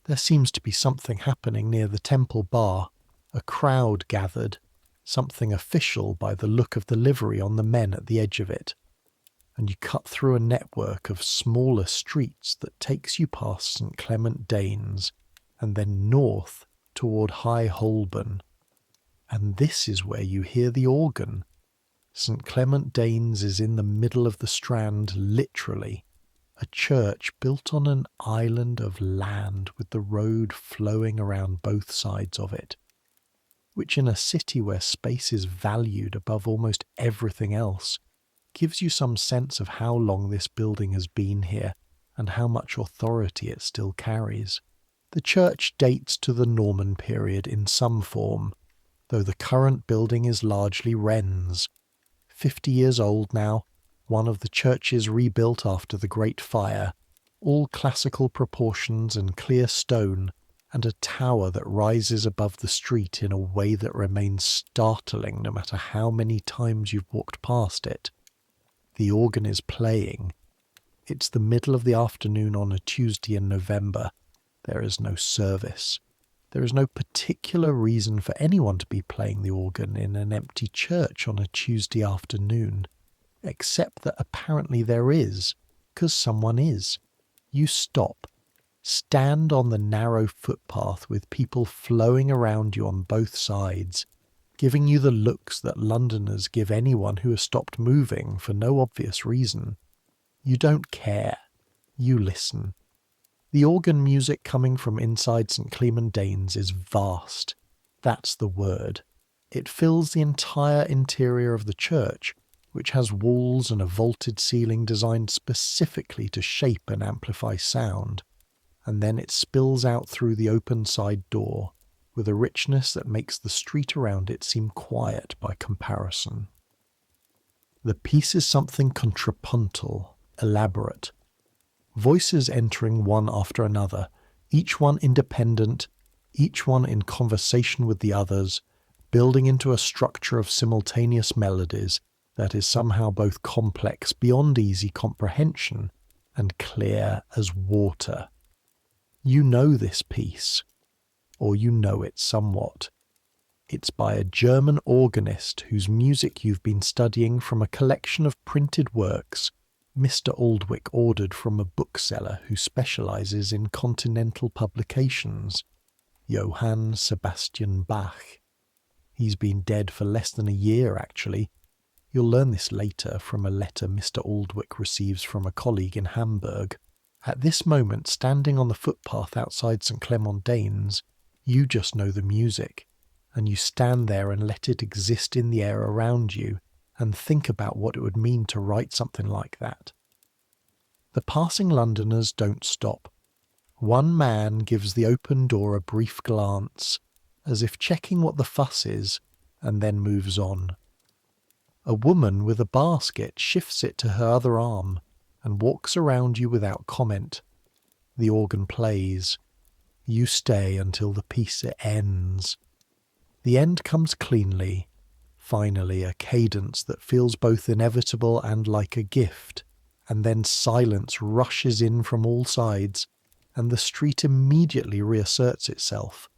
There seems to be something happening near the Temple Bar, a crowd gathered, something official by the look of the livery on the men at the edge of it, and you cut through a network of smaller streets that takes you past St. Clement Danes, and then north toward High Holborn. And this is where you hear the organ. St. Clement Danes is in the middle of the Strand, literally, a church built on an island of land with the road flowing around both sides of it, which in a city where space is valued above almost everything else, gives you some sense of how long this building has been here and how much authority it still carries. The church dates to the Norman period in some form, though the current building is largely Wren's. 50 years old now, one of the churches rebuilt after the Great Fire, all classical proportions and clear stone, and a tower that rises above the street in a way that remains startling no matter how many times you've walked past it. The organ is playing. It's the middle of the afternoon on a Tuesday in November. There is no service. There is no particular reason for anyone to be playing the organ in an empty church on a Tuesday afternoon, except that apparently there is, 'cause someone is. You stop, stand on the narrow footpath with people flowing around you on both sides, giving you the looks that Londoners give anyone who has stopped moving for no obvious reason. You don't care. You listen. The organ music coming from inside St. Clement Danes is vast. That's the word. It fills the entire interior of the church, which has walls and a vaulted ceiling designed specifically to shape and amplify sound, and then it spills out through the open side door, with a richness that makes the street around it seem quiet by comparison. The piece is something contrapuntal, elaborate. Voices entering one after another, each one independent, each one in conversation with the others, building into a structure of simultaneous melodies that is somehow both complex beyond easy comprehension and clear as water. You know this piece, or you know it somewhat. It's by a German organist whose music you've been studying from a collection of printed works Mr. Aldwych ordered from a bookseller who specializes in continental publications, Johann Sebastian Bach. He's been dead for less than a year, actually. You'll learn this later from a letter Mr. Aldwych receives from a colleague in Hamburg. At this moment, standing on the footpath outside St. Clement Danes, you just know the music, and you stand there and let it exist in the air around you, and think about what it would mean to write something like that. The passing Londoners don't stop. One man gives the open door a brief glance, as if checking what the fuss is, and then moves on. A woman with a basket shifts it to her other arm, and walks around you without comment. The organ plays. You stay until the piece ends. The end comes cleanly. Finally, a cadence that feels both inevitable and like a gift, and then silence rushes in from all sides, and the street immediately reasserts itself.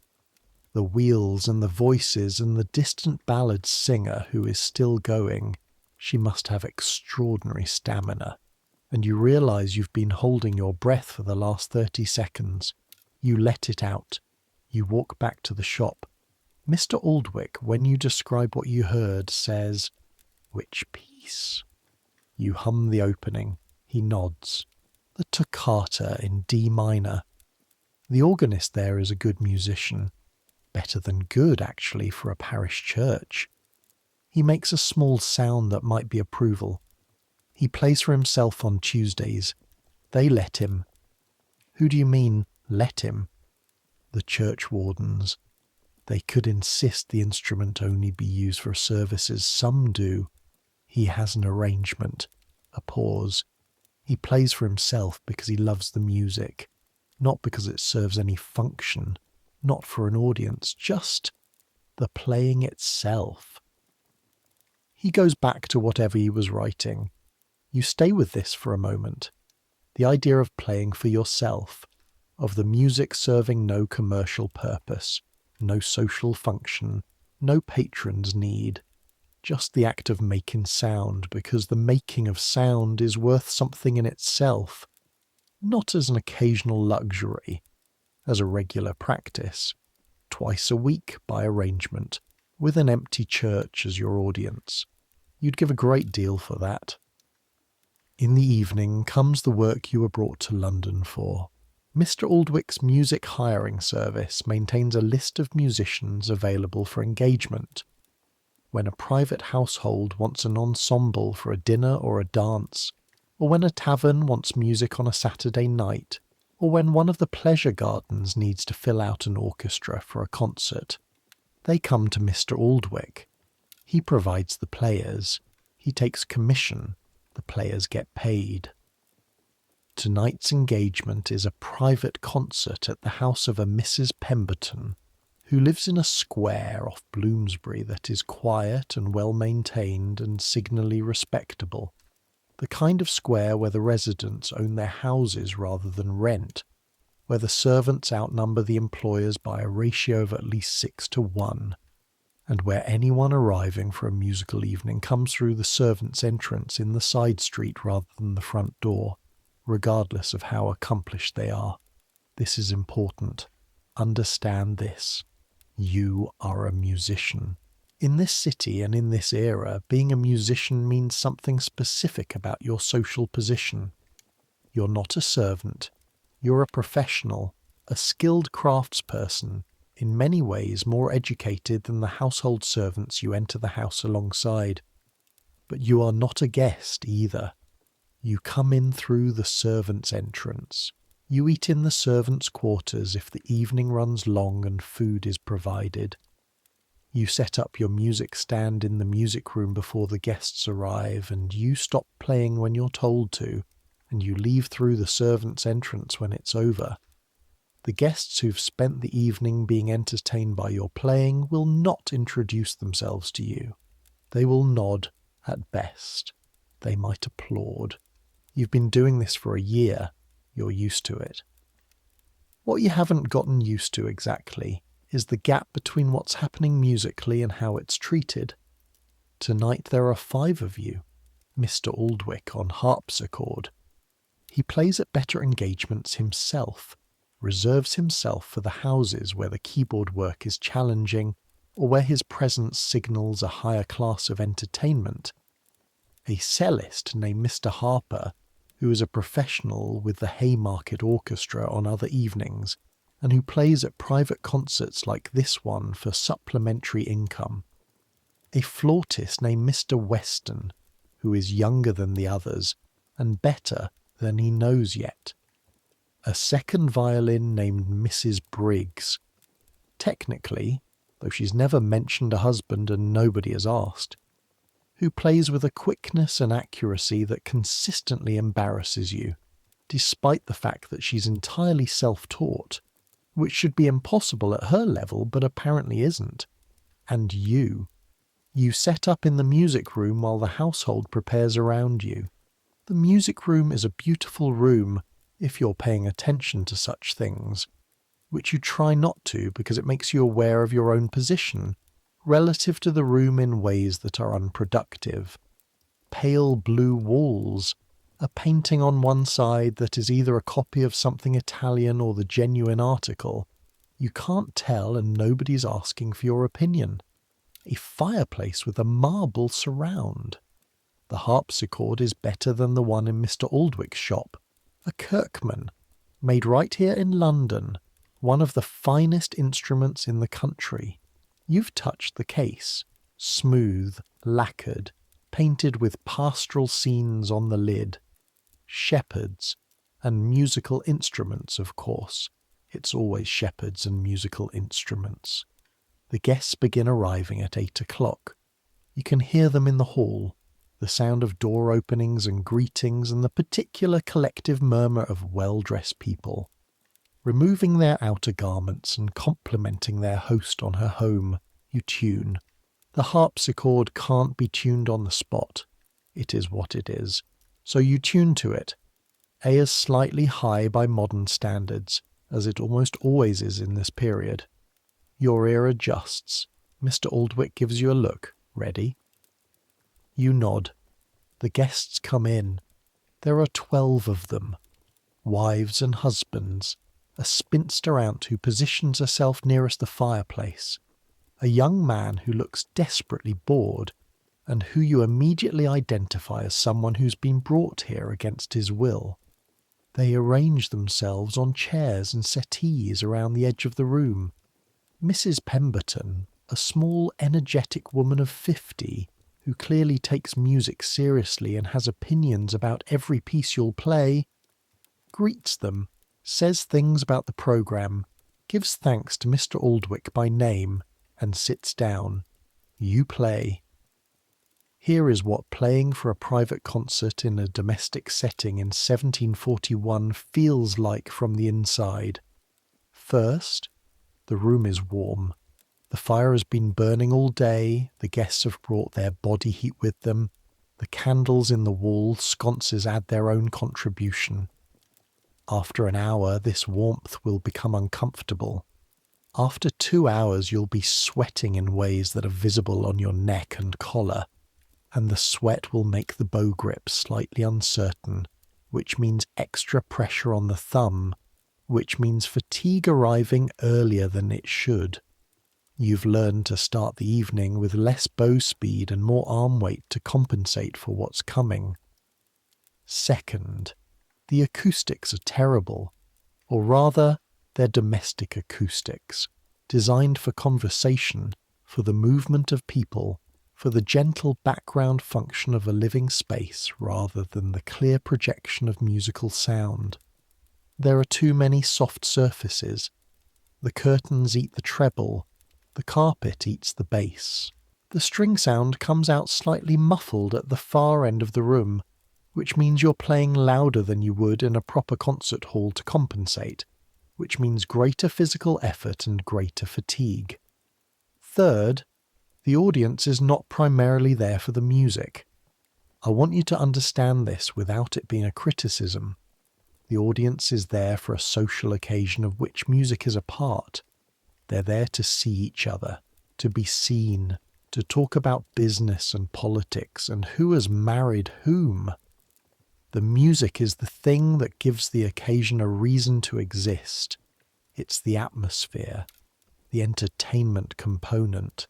The wheels and the voices and the distant ballad singer who is still going, she must have extraordinary stamina, and you realise you've been holding your breath for the last 30 seconds. You let it out. You walk back to the shop. Mr. Aldwych, when you describe what you heard, says, "Which piece?" You hum the opening. He nods. The toccata in D minor. The organist there is a good musician. Better than good, actually, for a parish church. He makes a small sound that might be approval. He plays for himself on Tuesdays. They let him. Who do you mean, let him? The church wardens. They could insist the instrument only be used for services. Some do. He has an arrangement. A pause. He plays for himself because he loves the music, not because it serves any function, not for an audience, just the playing itself. He goes back to whatever he was writing. You stay with this for a moment. The idea of playing for yourself, of the music serving no commercial purpose, no social function, no patron's need, just the act of making sound, because the making of sound is worth something in itself, not as an occasional luxury, as a regular practice, twice a week by arrangement, with an empty church as your audience. You'd give a great deal for that. In the evening comes the work you were brought to London for. Mr. Aldwich's music hiring service maintains a list of musicians available for engagement. When a private household wants an ensemble for a dinner or a dance, or when a tavern wants music on a Saturday night, or when one of the pleasure gardens needs to fill out an orchestra for a concert. They come to Mr. Aldwych. He provides the players. He takes commission. The players get paid. Tonight's engagement is a private concert at the house of a Mrs. Pemberton, who lives in a square off Bloomsbury that is quiet and well-maintained and signally respectable. The kind of square where the residents own their houses rather than rent, where the servants outnumber the employers by a ratio of at least 6-1, and where anyone arriving for a musical evening comes through the servants' entrance in the side street rather than the front door, regardless of how accomplished they are. This is important. Understand this. You are a musician. In this city and in this era, being a musician means something specific about your social position. You're not a servant. You're a professional, a skilled craftsperson, in many ways more educated than the household servants you enter the house alongside. But you are not a guest either. You come in through the servants' entrance. You eat in the servants' quarters if the evening runs long and food is provided. You set up your music stand in the music room before the guests arrive, and you stop playing when you're told to, and you leave through the servants' entrance when it's over. The guests who've spent the evening being entertained by your playing will not introduce themselves to you. They will nod at best. They might applaud. You've been doing this for a year. You're used to it. What you haven't gotten used to exactly is the gap between what's happening musically and how it's treated. Tonight there are 5 of you. Mr. Aldwych on harpsichord. He plays at better engagements himself, reserves himself for the houses where the keyboard work is challenging or where his presence signals a higher class of entertainment. A cellist named Mr. Harper, who is a professional with the Haymarket Orchestra on other evenings, and who plays at private concerts like this one for supplementary income. A flautist named Mr. Weston, who is younger than the others, and better than he knows yet. A second violin named Mrs. Briggs. Technically, though she's never mentioned a husband and nobody has asked, who plays with a quickness and accuracy that consistently embarrasses you, despite the fact that she's entirely self-taught, which should be impossible at her level but apparently isn't. And you set up in the music room while the household prepares around you. The music room is a beautiful room if you're paying attention to such things, which you try not to because it makes you aware of your own position relative to the room in ways that are unproductive. Pale blue walls, a painting on one side that is either a copy of something Italian or the genuine article. You can't tell and nobody's asking for your opinion. A fireplace with a marble surround. The harpsichord is better than the one in Mr. Aldwich's shop. A Kirkman, made right here in London, one of the finest instruments in the country. You've touched the case, smooth, lacquered, painted with pastoral scenes on the lid. Shepherds, and musical instruments, of course. It's always shepherds and musical instruments. The guests begin arriving at 8 o'clock. You can hear them in the hall, the sound of door openings and greetings and the particular collective murmur of well-dressed people. Removing their outer garments and complimenting their host on her home, you tune. The harpsichord can't be tuned on the spot. It is what it is. So you tune to it. A is slightly high by modern standards, as it almost always is in this period. Your ear adjusts. Mr. Aldwych gives you a look. Ready? You nod. The guests come in. There are 12 of them. Wives and husbands. A spinster aunt who positions herself nearest the fireplace. A young man who looks desperately bored, and who you immediately identify as someone who's been brought here against his will. They arrange themselves on chairs and settees around the edge of the room. Mrs. Pemberton, a small, energetic woman of 50, who clearly takes music seriously and has opinions about every piece you'll play, greets them, says things about the programme, gives thanks to Mr. Aldwych by name, and sits down. You play. Here is what playing for a private concert in a domestic setting in 1741 feels like from the inside. First, the room is warm. The fire has been burning all day, the guests have brought their body heat with them, the candles in the wall sconces add their own contribution. After an hour, this warmth will become uncomfortable. After 2 hours, you'll be sweating in ways that are visible on your neck and collar, and the sweat will make the bow grip slightly uncertain, which means extra pressure on the thumb, which means fatigue arriving earlier than it should. You've learned to start the evening with less bow speed and more arm weight to compensate for what's coming. Second, the acoustics are terrible, or rather, they're domestic acoustics, designed for conversation, for the movement of people, for the gentle background function of a living space rather than the clear projection of musical sound. There are too many soft surfaces. The curtains eat the treble, the carpet eats the bass. The string sound comes out slightly muffled at the far end of the room, which means you're playing louder than you would in a proper concert hall to compensate, which means greater physical effort and greater fatigue. Third, the audience is not primarily there for the music. I want you to understand this without it being a criticism. The audience is there for a social occasion of which music is a part. They're there to see each other, to be seen, to talk about business and politics and who has married whom. The music is the thing that gives the occasion a reason to exist. It's the atmosphere, the entertainment component,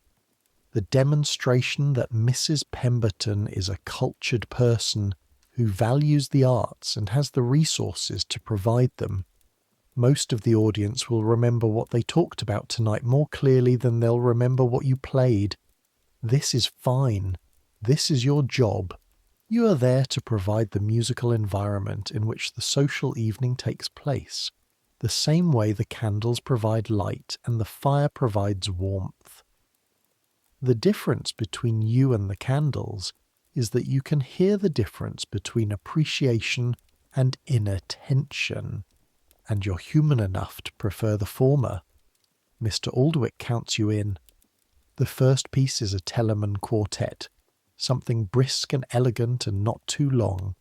the demonstration that Mrs. Pemberton is a cultured person who values the arts and has the resources to provide them. Most of the audience will remember what they talked about tonight more clearly than they'll remember what you played. This is fine. This is your job. You are there to provide the musical environment in which the social evening takes place, the same way the candles provide light and the fire provides warmth. The difference between you and the candles is that you can hear the difference between appreciation and inattention, and you're human enough to prefer the former. Mr. Aldwych counts you in. The first piece is a Telemann quartet, something brisk and elegant and not too long,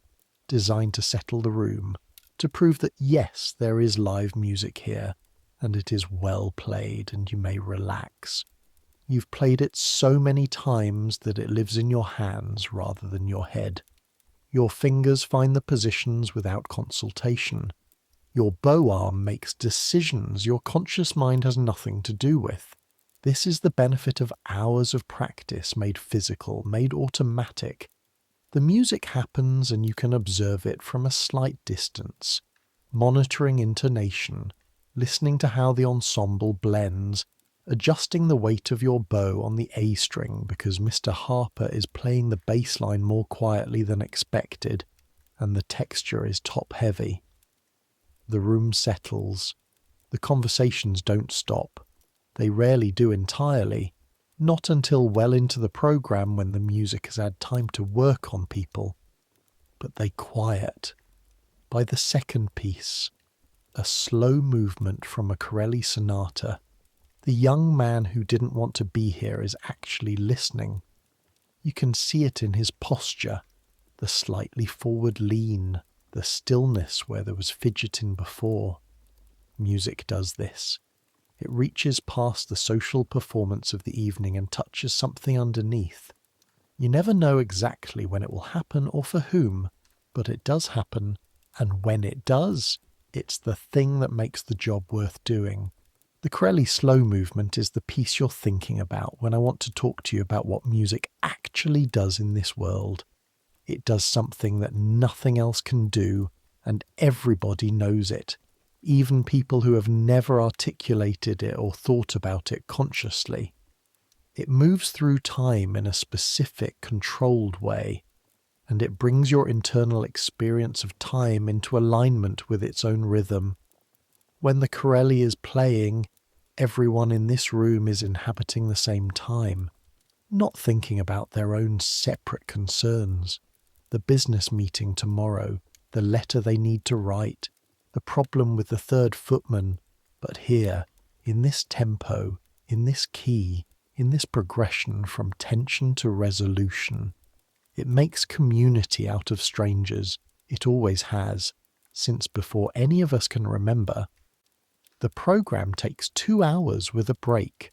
designed to settle the room, to prove that yes, there is live music here, and it is well played and you may relax. You've played it so many times that it lives in your hands rather than your head. Your fingers find the positions without consultation. Your bow arm makes decisions your conscious mind has nothing to do with. This is the benefit of hours of practice made physical, made automatic. The music happens and you can observe it from a slight distance, monitoring intonation, listening to how the ensemble blends, adjusting the weight of your bow on the A string because Mr. Harper is playing the bass line more quietly than expected, and the texture is top-heavy. The room settles. The conversations don't stop. They rarely do entirely, not until well into the programme when the music has had time to work on people. But they quiet. By the second piece, a slow movement from a Corelli sonata, the young man who didn't want to be here is actually listening. You can see it in his posture, the slightly forward lean, the stillness where there was fidgeting before. Music does this. It reaches past the social performance of the evening and touches something underneath. You never know exactly when it will happen or for whom, but it does happen, and when it does, it's the thing that makes the job worth doing. The Corelli slow movement is the piece you're thinking about when I want to talk to you about what music actually does in this world. It does something that nothing else can do, and everybody knows it, even people who have never articulated it or thought about it consciously. It moves through time in a specific, controlled way, and it brings your internal experience of time into alignment with its own rhythm. When the Corelli is playing, everyone in this room is inhabiting the same time, not thinking about their own separate concerns. The business meeting tomorrow, the letter they need to write, the problem with the third footman. But here, in this tempo, in this key, in this progression from tension to resolution, it makes community out of strangers. It always has, since before any of us can remember. The programme takes 2 hours with a break.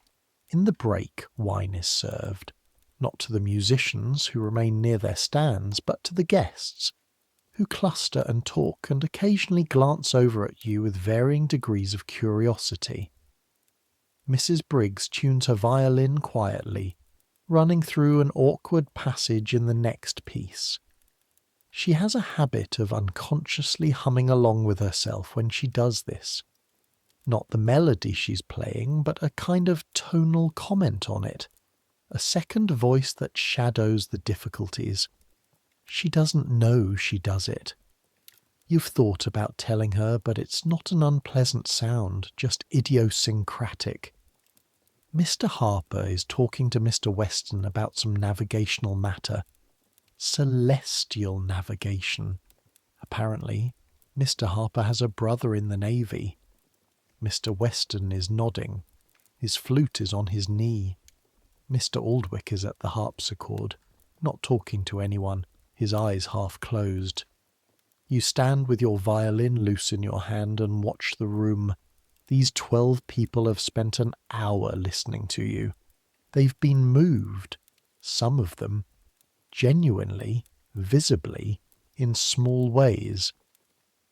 In the break, wine is served, not to the musicians who remain near their stands, but to the guests, who cluster and talk and occasionally glance over at you with varying degrees of curiosity. Mrs. Briggs tunes her violin quietly, running through an awkward passage in the next piece. She has a habit of unconsciously humming along with herself when she does this. Not the melody she's playing, but a kind of tonal comment on it, a second voice that shadows the difficulties. She doesn't know she does it. You've thought about telling her, but it's not an unpleasant sound, just idiosyncratic. Mr. Harper is talking to Mr. Weston about some navigational matter. Celestial navigation. Apparently, Mr. Harper has a brother in the Navy. Mr. Weston is nodding. His flute is on his knee. Mr. Aldwych is at the harpsichord, not talking to anyone, his eyes half closed. You stand with your violin loose in your hand and watch the room. These 12 people have spent an hour listening to you. They've been moved, some of them, genuinely, visibly, in small ways.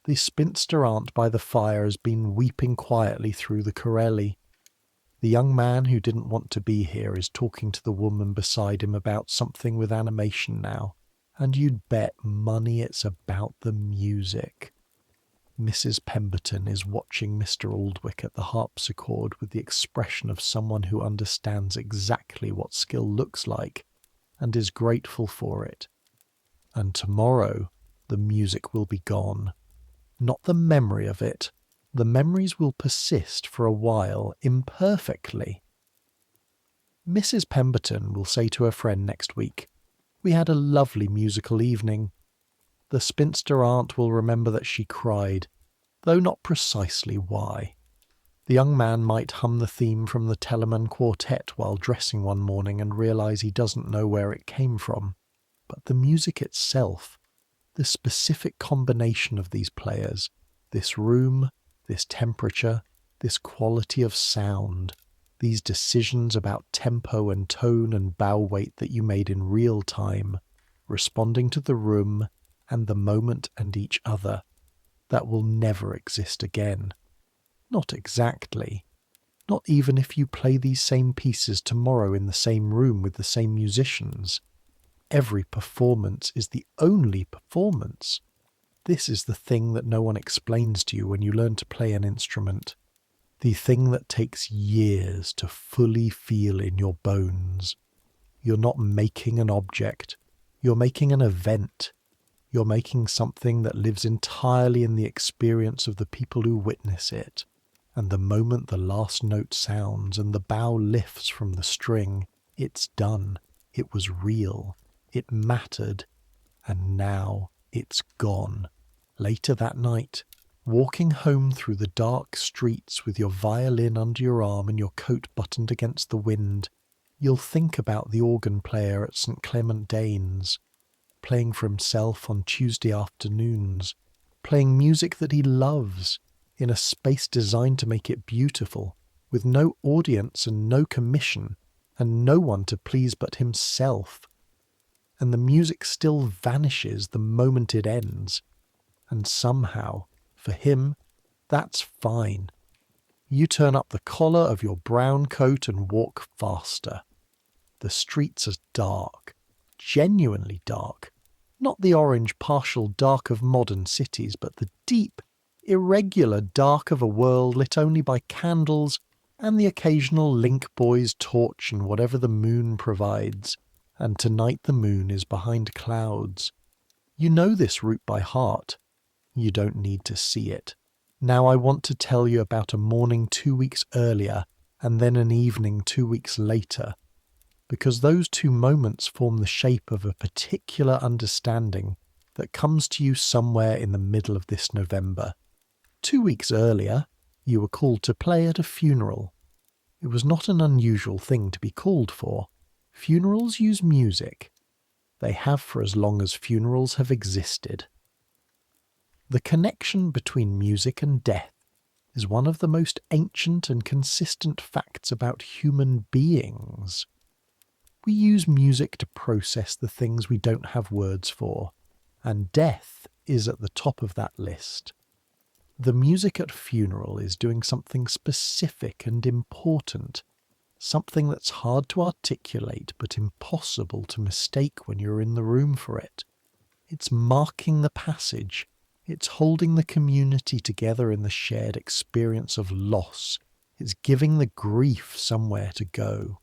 The spinster aunt by the fire has been weeping quietly through the Corelli. The young man who didn't want to be here is talking to the woman beside him about something with animation now, and you'd bet money it's about the music. Mrs. Pemberton is watching Mr. Aldwych at the harpsichord with the expression of someone who understands exactly what skill looks like and is grateful for it. And tomorrow the music will be gone. Not the memory of it. The memories will persist for a while, imperfectly. Mrs. Pemberton will say to her friend next week, "We had a lovely musical evening." The spinster aunt will remember that she cried, though not precisely why. The young man might hum the theme from the Telemann Quartet while dressing one morning and realise he doesn't know where it came from. But the music itself, the specific combination of these players, this room, this temperature, this quality of sound, these decisions about tempo and tone and bow weight that you made in real time, responding to the room and the moment and each other, that will never exist again. Not exactly. Not even if you play these same pieces tomorrow in the same room with the same musicians. Every performance is the only performance. This is the thing that no one explains to you when you learn to play an instrument. The thing that takes years to fully feel in your bones. You're not making an object. You're making an event. You're making something that lives entirely in the experience of the people who witness it. And the moment the last note sounds and the bow lifts from the string, it's done. It was real. It mattered. And now it's gone. Later that night, walking home through the dark streets with your violin under your arm and your coat buttoned against the wind, you'll think about the organ player at St. Clement Danes, playing for himself on Tuesday afternoons, playing music that he loves, in a space designed to make it beautiful, with no audience and no commission, and no one to please but himself. And the music still vanishes the moment it ends. And somehow, for him, that's fine. You turn up the collar of your brown coat and walk faster. The streets are dark, genuinely dark. Not the orange partial dark of modern cities, but the deep, irregular dark of a world lit only by candles and the occasional link boy's torch and whatever the moon provides. And tonight the moon is behind clouds. You know this route by heart. You don't need to see it. Now I want to tell you about a morning 2 weeks earlier and then an evening 2 weeks later, because those two moments form the shape of a particular understanding that comes to you somewhere in the middle of this November. 2 weeks earlier, you were called to play at a funeral. It was not an unusual thing to be called for. Funerals use music. They have for as long as funerals have existed. The connection between music and death is one of the most ancient and consistent facts about human beings. We use music to process the things we don't have words for, and death is at the top of that list. The music at funeral is doing something specific and important, something that's hard to articulate but impossible to mistake when you're in the room for it. It's marking the passage. It's holding the community together in the shared experience of loss. It's giving the grief somewhere to go.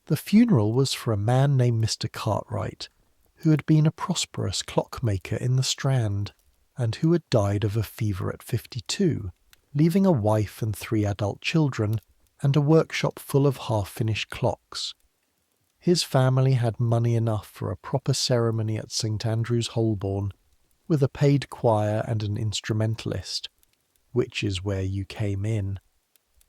The funeral was for a man named Mr. Cartwright, who had been a prosperous clockmaker in the Strand, and who had died of a fever at 52, leaving a wife and 3 adult children and a workshop full of half-finished clocks. His family had money enough for a proper ceremony at St. Andrew's, Holborn, with a paid choir and an instrumentalist, which is where you came in.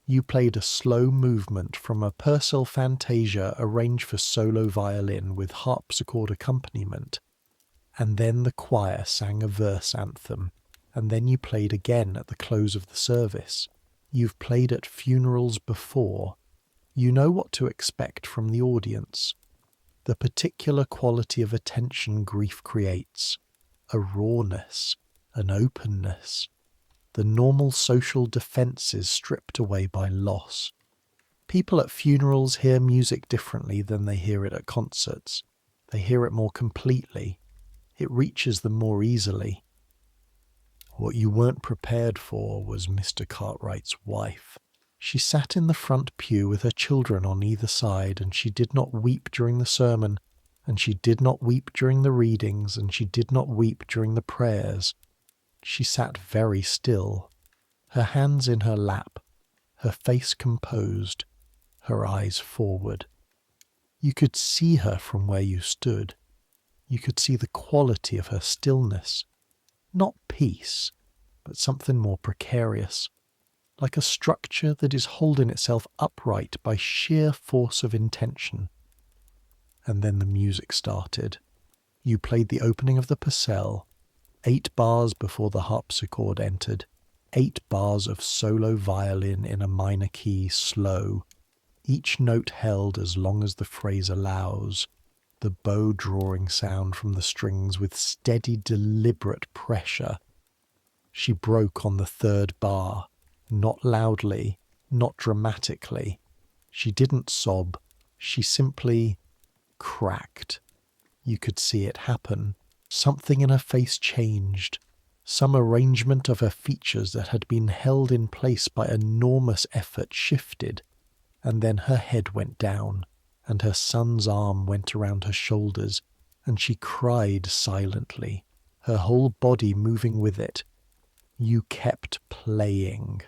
You played a slow movement from a Purcell fantasia arranged for solo violin with harpsichord accompaniment, and then the choir sang a verse anthem, and then you played again at the close of the service. You've played at funerals before. You know what to expect from the audience. The particular quality of attention grief creates. A rawness, an openness. The normal social defences stripped away by loss. People at funerals hear music differently than they hear it at concerts. They hear it more completely. It reaches them more easily. What you weren't prepared for was Mr. Cartwright's wife. She sat in the front pew with her children on either side, and she did not weep during the sermon, and she did not weep during the readings, and she did not weep during the prayers. She sat very still, her hands in her lap, her face composed, her eyes forward. You could see her from where you stood. You could see the quality of her stillness. Not peace, but something more precarious, like a structure that is holding itself upright by sheer force of intention. And then the music started. You played the opening of the Purcell, 8 bars before the harpsichord entered, 8 bars of solo violin in a minor key, slow, each note held as long as the phrase allows, the bow drawing sound from the strings with steady, deliberate pressure. She broke on the 3rd bar, not loudly, not dramatically. She didn't sob, she simply cracked. You could see it happen. Something in her face changed. Some arrangement of her features that had been held in place by enormous effort shifted, and then her head went down, and her son's arm went around her shoulders, and she cried silently, her whole body moving with it. You kept playing.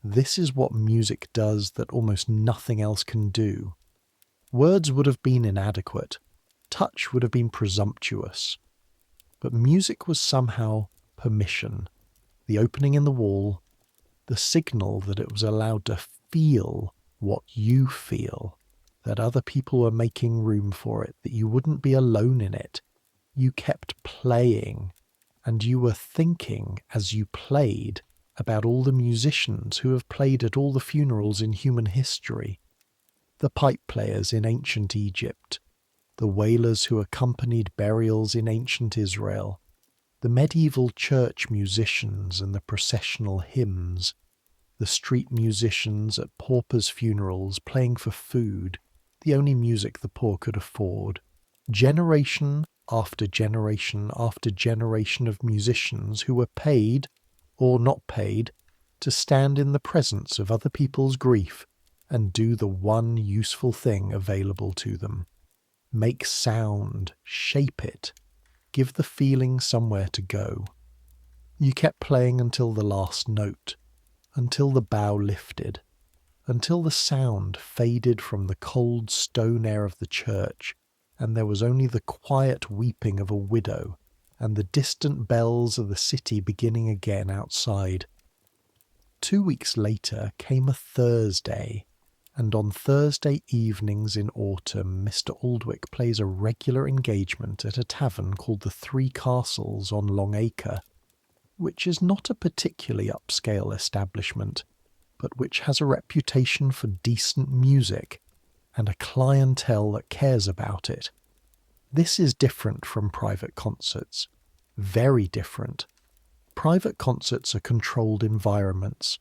This is what music does that almost nothing else can do. Words would have been inadequate. Touch would have been presumptuous. But music was somehow permission, the opening in the wall, the signal that it was allowed to feel what you feel, that other people were making room for it, that you wouldn't be alone in it. You kept playing, and you were thinking as you played about all the musicians who have played at all the funerals in human history, the pipe players in ancient Egypt, the wailers who accompanied burials in ancient Israel, the medieval church musicians and the processional hymns, the street musicians at paupers' funerals playing for food, the only music the poor could afford. Generation after generation after generation of musicians who were paid, or not paid, to stand in the presence of other people's grief and do the one useful thing available to them. Make sound, shape it, give the feeling somewhere to go. You kept playing until the last note. until the bow lifted, until the sound faded from the cold stone air of the church, and there was only the quiet weeping of a widow and the distant bells of the city beginning again outside. 2 weeks later came a Thursday, and on Thursday evenings in autumn Mr. Aldwych plays a regular engagement at a tavern called the Three Castles on Long Acre, which is not a particularly upscale establishment, but which has a reputation for decent music and a clientele that cares about it. This is different from private concerts. Very different. Private concerts are controlled environments.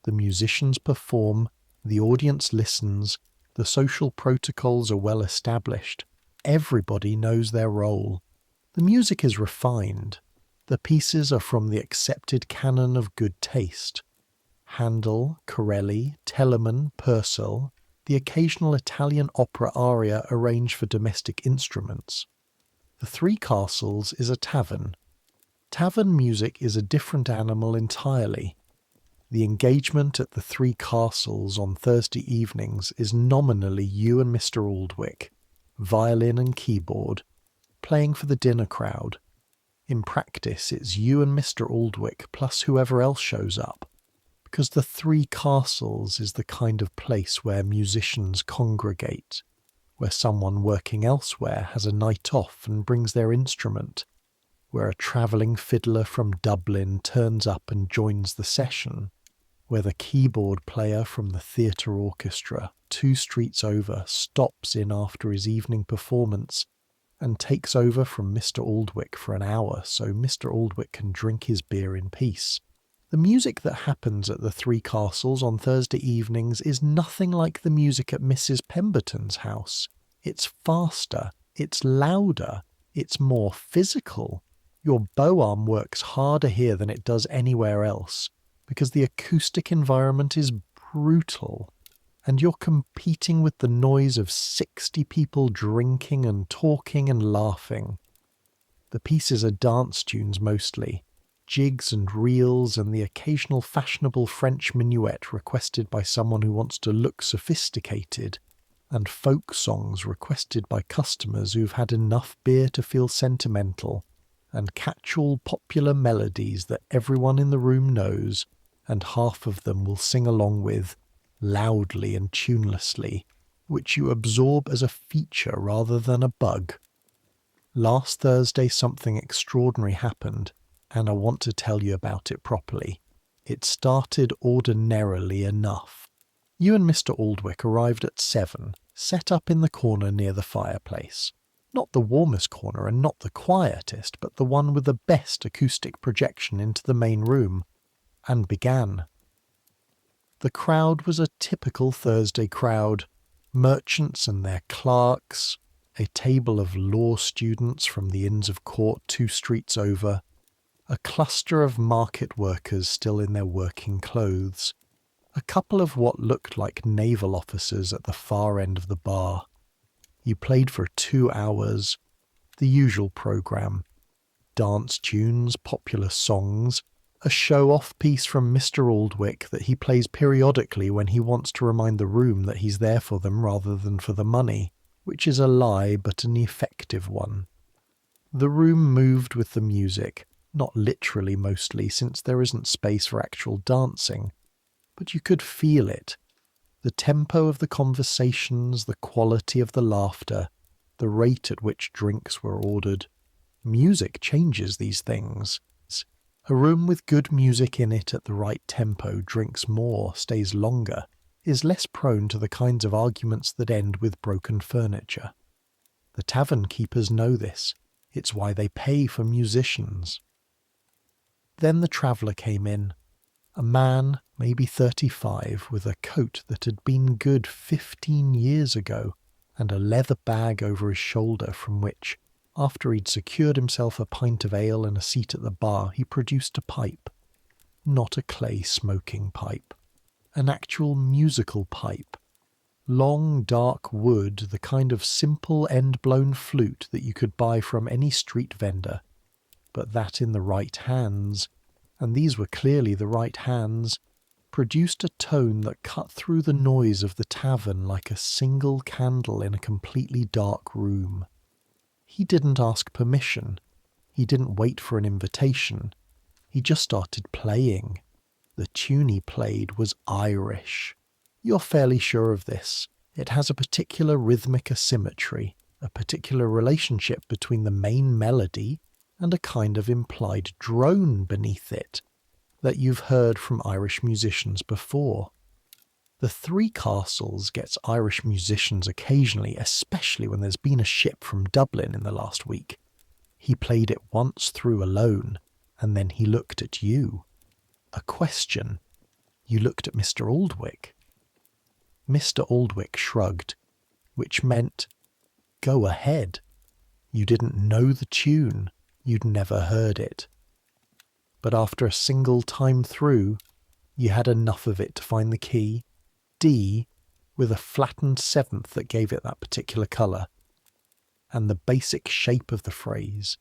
The musicians perform, the audience listens, the social protocols are well established. Everybody knows their role. The music is refined. The pieces are from the accepted canon of good taste. Handel, Corelli, Telemann, Purcell, the occasional Italian opera aria arranged for domestic instruments. The Three Castles is a tavern. Tavern music is a different animal entirely. The engagement at the Three Castles on Thursday evenings is nominally you and Mr. Aldwych, violin and keyboard, playing for the dinner crowd. In practice, it's you and Mr. Aldwych plus whoever else shows up, because the Three Castles is the kind of place where musicians congregate, where someone working elsewhere has a night off and brings their instrument, where a travelling fiddler from Dublin turns up and joins the session, where the keyboard player from the theatre orchestra 2 streets over stops in after his evening performance and takes over from Mr. Aldwych for an hour so Mr. Aldwych can drink his beer in peace. The music that happens at the Three Castles on Thursday evenings is nothing like the music at Mrs. Pemberton's house. It's faster, it's louder, it's more physical. Your bow arm works harder here than it does anywhere else, because the acoustic environment is brutal, and you're competing with the noise of 60 people drinking and talking and laughing. The pieces are dance tunes mostly, jigs and reels and the occasional fashionable French minuet requested by someone who wants to look sophisticated, and folk songs requested by customers who've had enough beer to feel sentimental, and catch-all popular melodies that everyone in the room knows, and half of them will sing along with, loudly and tunelessly, which you absorb as a feature rather than a bug. Last Thursday something extraordinary happened, and I want to tell you about it properly. It started ordinarily enough. You and Mr. Aldwych arrived at 7, set up in the corner near the fireplace. Not the warmest corner and not the quietest, but the one with the best acoustic projection into the main room, and began. The crowd was a typical Thursday crowd, merchants and their clerks, a table of law students from the Inns of Court 2 streets over, a cluster of market workers still in their working clothes, a couple of what looked like naval officers at the far end of the bar. You played for 2 hours, the usual programme, dance tunes, popular songs, a show-off piece from Mr. Aldwych that he plays periodically when he wants to remind the room that he's there for them rather than for the money, which is a lie but an effective one. The room moved with the music, not literally mostly since there isn't space for actual dancing, but you could feel it. The tempo of the conversations, the quality of the laughter, the rate at which drinks were ordered. Music changes these things. A room with good music in it at the right tempo drinks more, stays longer, is less prone to the kinds of arguments that end with broken furniture. The tavern keepers know this. It's why they pay for musicians. Then the traveller came in. A man, maybe 35, with a coat that had been good 15 years ago, and a leather bag over his shoulder from which, after he'd secured himself a pint of ale and a seat at the bar, he produced a pipe. Not a clay smoking pipe. An actual musical pipe. Long, dark wood, the kind of simple end-blown flute that you could buy from any street vendor, but that in the right hands, and these were clearly the right hands, produced a tone that cut through the noise of the tavern like a single candle in a completely dark room. He didn't ask permission. He didn't wait for an invitation. He just started playing. The tune he played was Irish. You're fairly sure of this. It has a particular rhythmic asymmetry, a particular relationship between the main melody and a kind of implied drone beneath it that you've heard from Irish musicians before. The Three Castles gets Irish musicians occasionally, especially when there's been a ship from Dublin in the last week. He played it once through alone, and then he looked at you. A question. You looked at Mr. Aldwick. Mr. Aldwick shrugged, which meant, go ahead. You didn't know the tune. You'd never heard it. But after a single time through, you had enough of it to find the key, D, with a flattened seventh that gave it that particular colour, and the basic shape of the phrase,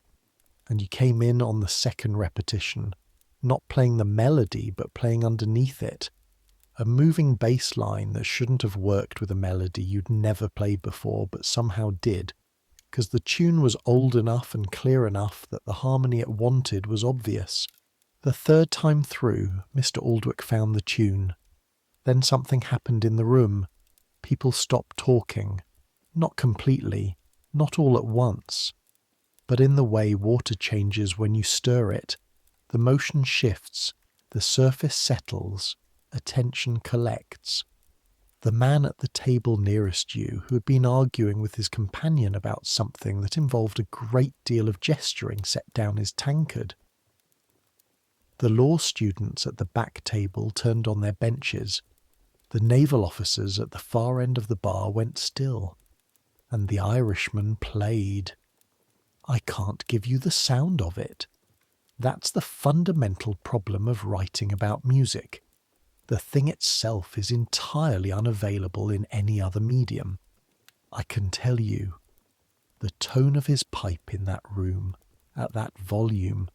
and you came in on the second repetition, not playing the melody but playing underneath it, a moving bass line that shouldn't have worked with a melody you'd never played before but somehow did, because the tune was old enough and clear enough that the harmony it wanted was obvious. The third time through, Mr. Aldwick found the tune. Then something happened in the room. People stopped talking. Not completely, not all at once, but in the way water changes when you stir it. The motion shifts, the surface settles, attention collects. The man at the table nearest you, who had been arguing with his companion about something that involved a great deal of gesturing, set down his tankard. The law students at the back table turned on their benches. The naval officers at the far end of the bar went still. And the Irishman played. I can't give you the sound of it. That's the fundamental problem of writing about music. The thing itself is entirely unavailable in any other medium. I can tell you, the tone of his pipe in that room, at that volume,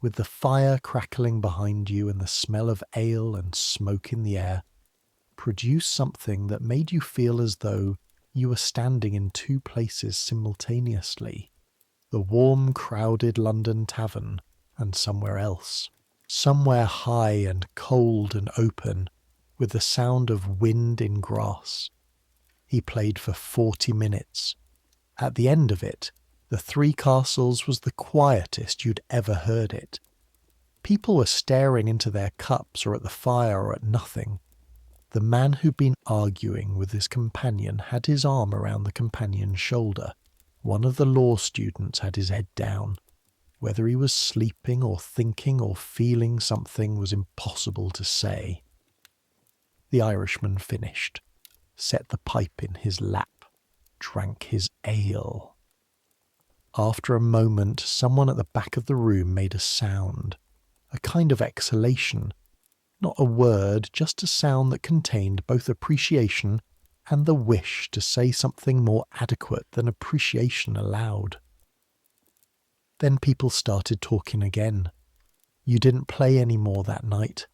with the fire crackling behind you and the smell of ale and smoke in the air, produced something that made you feel as though you were standing in two places simultaneously. The warm, crowded London tavern and somewhere else. Somewhere high and cold and open, with the sound of wind in grass. He played for 40 minutes. At the end of it, the Three Castles was the quietest you'd ever heard it. People were staring into their cups or at the fire or at nothing. The man who'd been arguing with his companion had his arm around the companion's shoulder. One of the law students had his head down. Whether he was sleeping or thinking or feeling something was impossible to say. The Irishman finished, set the pipe in his lap, drank his ale. After a moment, someone at the back of the room made a sound, a kind of exhalation. Not a word, just a sound that contained both appreciation and the wish to say something more adequate than appreciation allowed. Then people started talking again. You didn't play any more that night.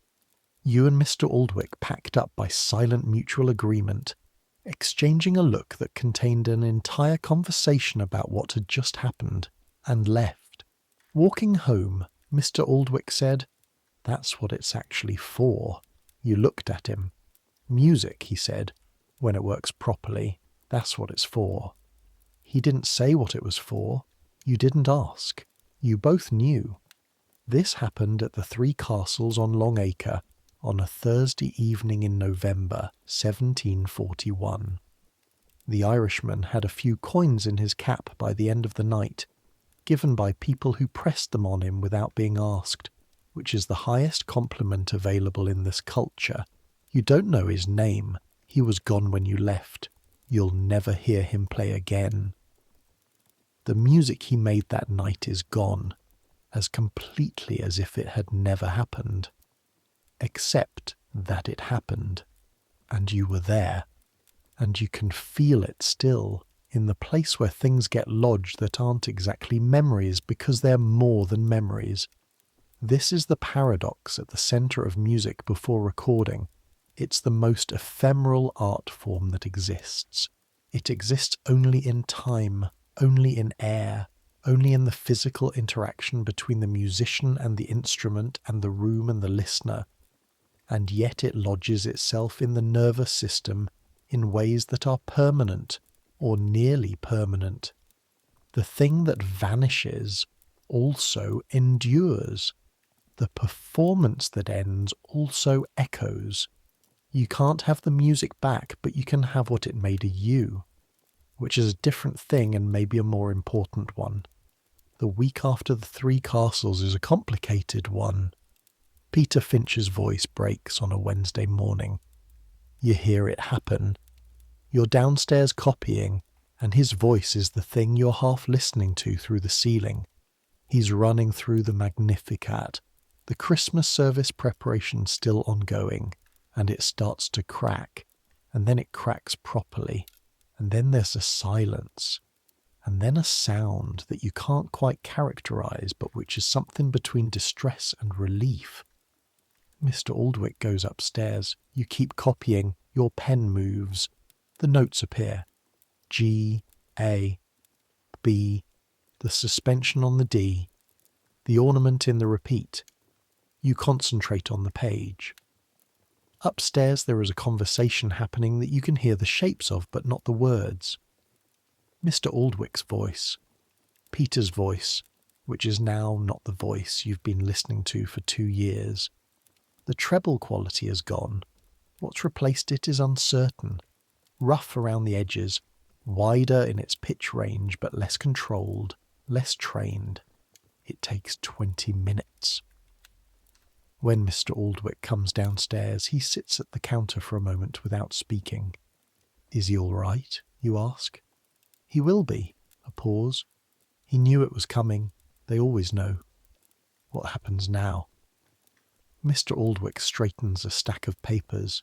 You and Mr. Aldwick packed up by silent mutual agreement, exchanging a look that contained an entire conversation about what had just happened, and left. Walking home, Mr. Aldwick said, "That's what it's actually for." You looked at him. "Music," he said, "when it works properly, that's what it's for." He didn't say what it was for. You didn't ask. You both knew. This happened at the Three Castles on Long Acre on a Thursday evening in November 1741. The Irishman had a few coins in his cap by the end of the night, given by people who pressed them on him without being asked, which is the highest compliment available in this culture. You don't know his name. He was gone when you left. You'll never hear him play again. The music he made that night is gone, as completely as if it had never happened. Except that it happened, and you were there, and you can feel it still, in the place where things get lodged that aren't exactly memories because they're more than memories. This is the paradox at the centre of music before recording. It's the most ephemeral art form that exists. It exists only in time, only in air, only in the physical interaction between the musician and the instrument and the room and the listener. And yet it lodges itself in the nervous system in ways that are permanent, or nearly permanent. The thing that vanishes also endures. The performance that ends also echoes. You can't have the music back, but you can have what it made of you, which is a different thing and maybe a more important one. The week after the Three Castles is a complicated one. Peter Finch's voice breaks on a Wednesday morning. You hear it happen. You're downstairs copying, and his voice is the thing you're half listening to through the ceiling. He's running through the Magnificat, the Christmas service preparation still ongoing, and it starts to crack, and then it cracks properly, and then there's a silence, and then a sound that you can't quite characterize, but which is something between distress and relief. Mr. Aldwych goes upstairs. You keep copying. Your pen moves. The notes appear. G, A, B, the suspension on the D, the ornament in the repeat. You concentrate on the page. Upstairs there is a conversation happening that you can hear the shapes of, but not the words. Mr. Aldwich's voice, Peter's voice, which is now not the voice you've been listening to for 2 years. The treble quality is gone. What's replaced it is uncertain, rough around the edges, wider in its pitch range but less controlled, less trained. It takes 20 minutes. When Mr. Aldwych comes downstairs, he sits at the counter for a moment without speaking. Is he all right, you ask? He will be. A pause. He knew it was coming. They always know. What happens now? Mr. Aldwych straightens a stack of papers.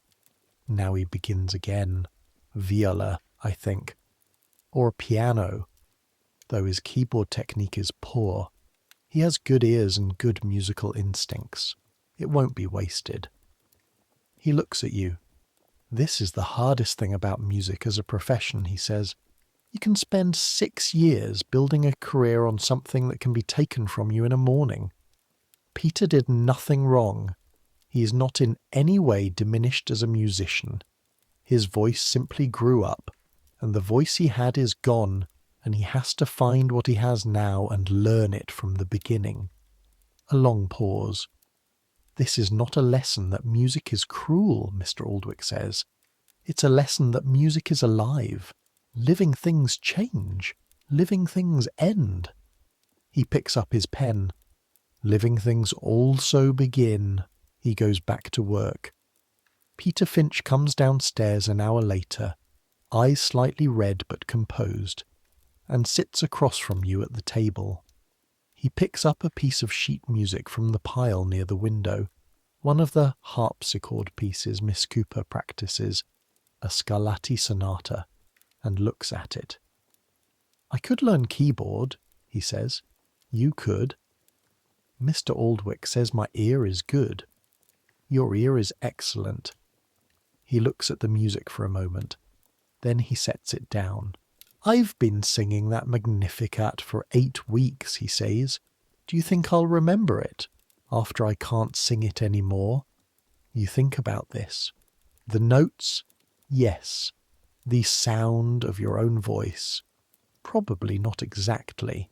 Now he begins again. Viola, I think. Or a piano, though his keyboard technique is poor. He has good ears and good musical instincts. It won't be wasted. He looks at you. This is the hardest thing about music as a profession, he says. You can spend 6 years building a career on something that can be taken from you in a morning. Peter did nothing wrong. He is not in any way diminished as a musician. His voice simply grew up, and the voice he had is gone, and he has to find what he has now and learn it from the beginning. A long pause. This is not a lesson that music is cruel, Mr. Aldwych says. It's a lesson that music is alive. Living things change. Living things end. He picks up his pen. Living things also begin. He goes back to work. Peter Finch comes downstairs an hour later, eyes slightly red but composed, and sits across from you at the table. He picks up a piece of sheet music from the pile near the window, one of the harpsichord pieces Miss Cooper practices, a Scarlatti sonata, and looks at it. I could learn keyboard, he says. You could. Mr. Aldwych says my ear is good. Your ear is excellent. He looks at the music for a moment. Then he sets it down. I've been singing that Magnificat for 8 weeks, he says. Do you think I'll remember it after I can't sing it any more? You think about this. The notes? Yes. The sound of your own voice? Probably not exactly.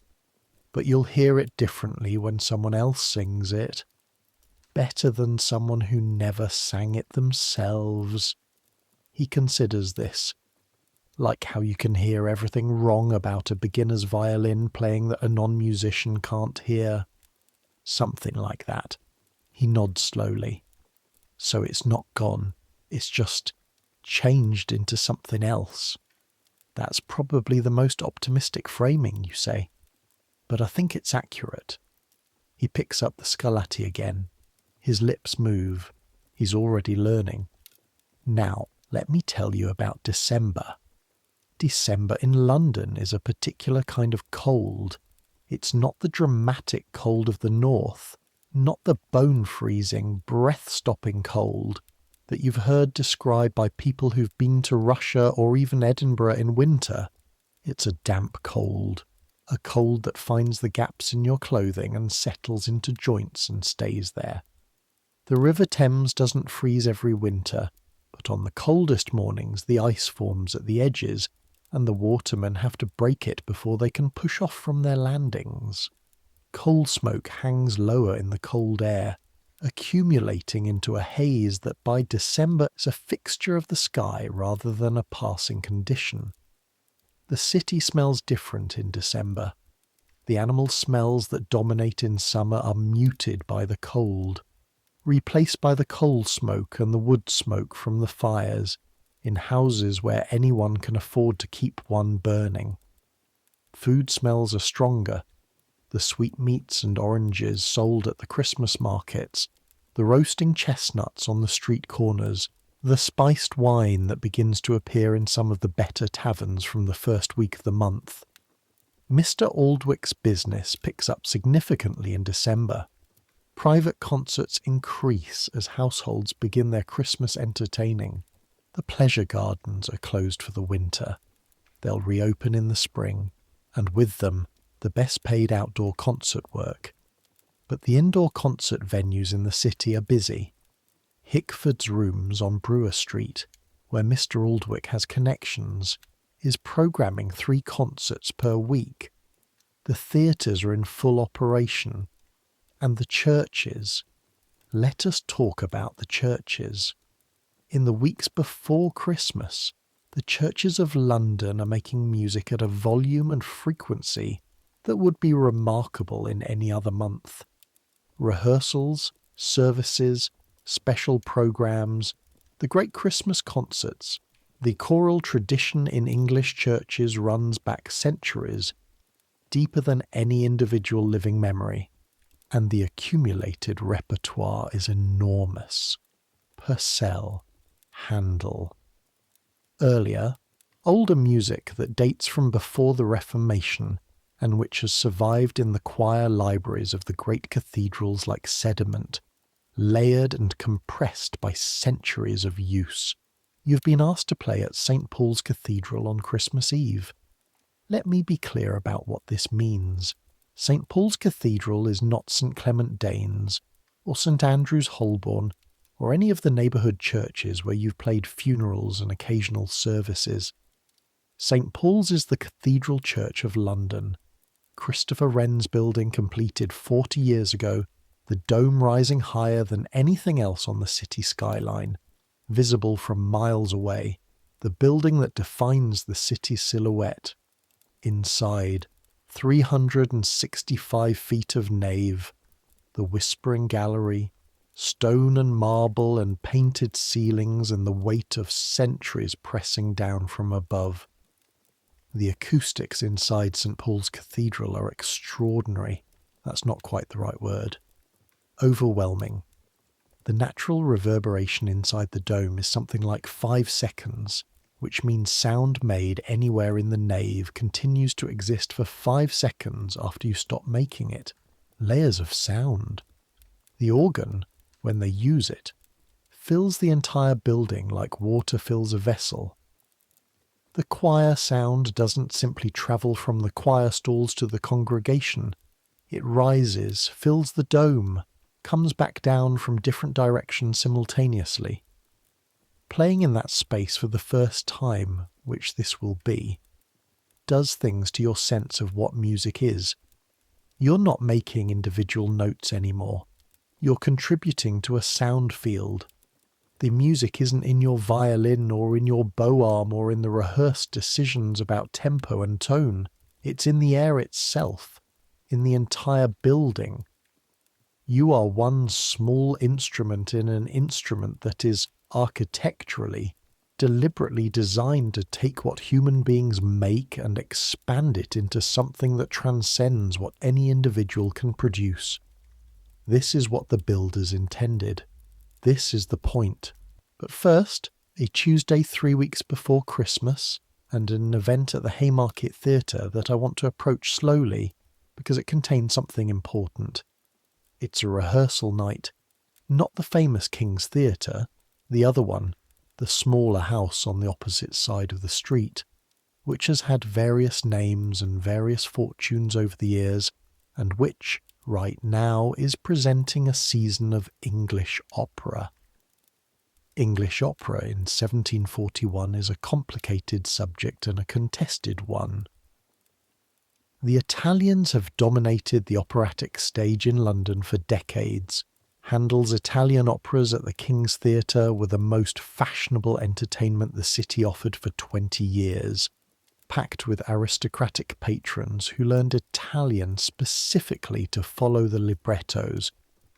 But you'll hear it differently when someone else sings it. Better than someone who never sang it themselves. He considers this. Like how you can hear everything wrong about a beginner's violin playing that a non-musician can't hear. Something like that. He nods slowly. So it's not gone. It's just changed into something else. That's probably the most optimistic framing, you say. But I think it's accurate. He picks up the Scarlatti again. His lips move. He's already learning. Now, let me tell you about December. December in London is a particular kind of cold. It's not the dramatic cold of the north. Not the bone-freezing, breath-stopping cold that you've heard described by people who've been to Russia or even Edinburgh in winter. It's a damp cold, a cold that finds the gaps in your clothing and settles into joints and stays there. The River Thames doesn't freeze every winter, but on the coldest mornings the ice forms at the edges, and the watermen have to break it before they can push off from their landings. Coal smoke hangs lower in the cold air, accumulating into a haze that by December is a fixture of the sky rather than a passing condition. The city smells different in December. The animal smells that dominate in summer are muted by the cold, replaced by the coal smoke and the wood smoke from the fires in houses where anyone can afford to keep one burning. Food smells are stronger. The sweetmeats and oranges sold at the Christmas markets, the roasting chestnuts on the street corners, the spiced wine that begins to appear in some of the better taverns from the first week of the month. Mr. Aldwick's business picks up significantly in December. Private concerts increase as households begin their Christmas entertaining. The pleasure gardens are closed for the winter. They'll reopen in the spring, and with them, the best paid outdoor concert work. But the indoor concert venues in the city are busy. Hickford's Rooms on Brewer Street, where Mr. Aldwick has connections, is programming 3 concerts per week. The theatres are in full operation. And the churches. Let us talk about the churches. In the weeks before Christmas, the churches of London are making music at a volume and frequency that would be remarkable in any other month. Rehearsals, services, special programmes, the great Christmas concerts. The choral tradition in English churches runs back centuries, deeper than any individual living memory, and the accumulated repertoire is enormous. Purcell, Handel. Earlier, older music that dates from before the Reformation and which has survived in the choir libraries of the great cathedrals like sediment, layered and compressed by centuries of use. You've been asked to play at St. Paul's Cathedral on Christmas Eve. Let me be clear about what this means. St. Paul's Cathedral is not St. Clement Danes, or St. Andrew's Holborn, or any of the neighbourhood churches where you've played funerals and occasional services. St. Paul's is the Cathedral Church of London. Christopher Wren's building completed 40 years ago, the dome rising higher than anything else on the city skyline, visible from miles away, the building that defines the city's silhouette. Inside, 365 feet of nave, the whispering gallery, stone and marble and painted ceilings and the weight of centuries pressing down from above. The acoustics inside St. Paul's Cathedral are extraordinary. That's not quite the right word. Overwhelming. The natural reverberation inside the dome is something like 5 seconds, which means sound made anywhere in the nave continues to exist for 5 seconds after you stop making it. Layers of sound. The organ, when they use it, fills the entire building like water fills a vessel. The choir sound doesn't simply travel from the choir stalls to the congregation. It rises, fills the dome, comes back down from different directions simultaneously. Playing in that space for the first time, which this will be, does things to your sense of what music is. You're not making individual notes anymore. You're contributing to a sound field. The music isn't in your violin or in your bow arm or in the rehearsed decisions about tempo and tone. It's in the air itself, in the entire building. You are one small instrument in an instrument that is, architecturally, deliberately designed to take what human beings make and expand it into something that transcends what any individual can produce. This is what the builders intended. This is the point. But first, a Tuesday 3 weeks before Christmas, and an event at the Haymarket Theatre that I want to approach slowly, because it contains something important. It's a rehearsal night, not the famous King's Theatre, the other one, the smaller house on the opposite side of the street, which has had various names and various fortunes over the years, and which, right now, is presenting a season of English opera. English opera in 1741 is a complicated subject and a contested one. The Italians have dominated the operatic stage in London for decades. Handel's Italian operas at the King's Theatre were the most fashionable entertainment the city offered for 20 years, packed with aristocratic patrons who learned Italian specifically to follow the librettos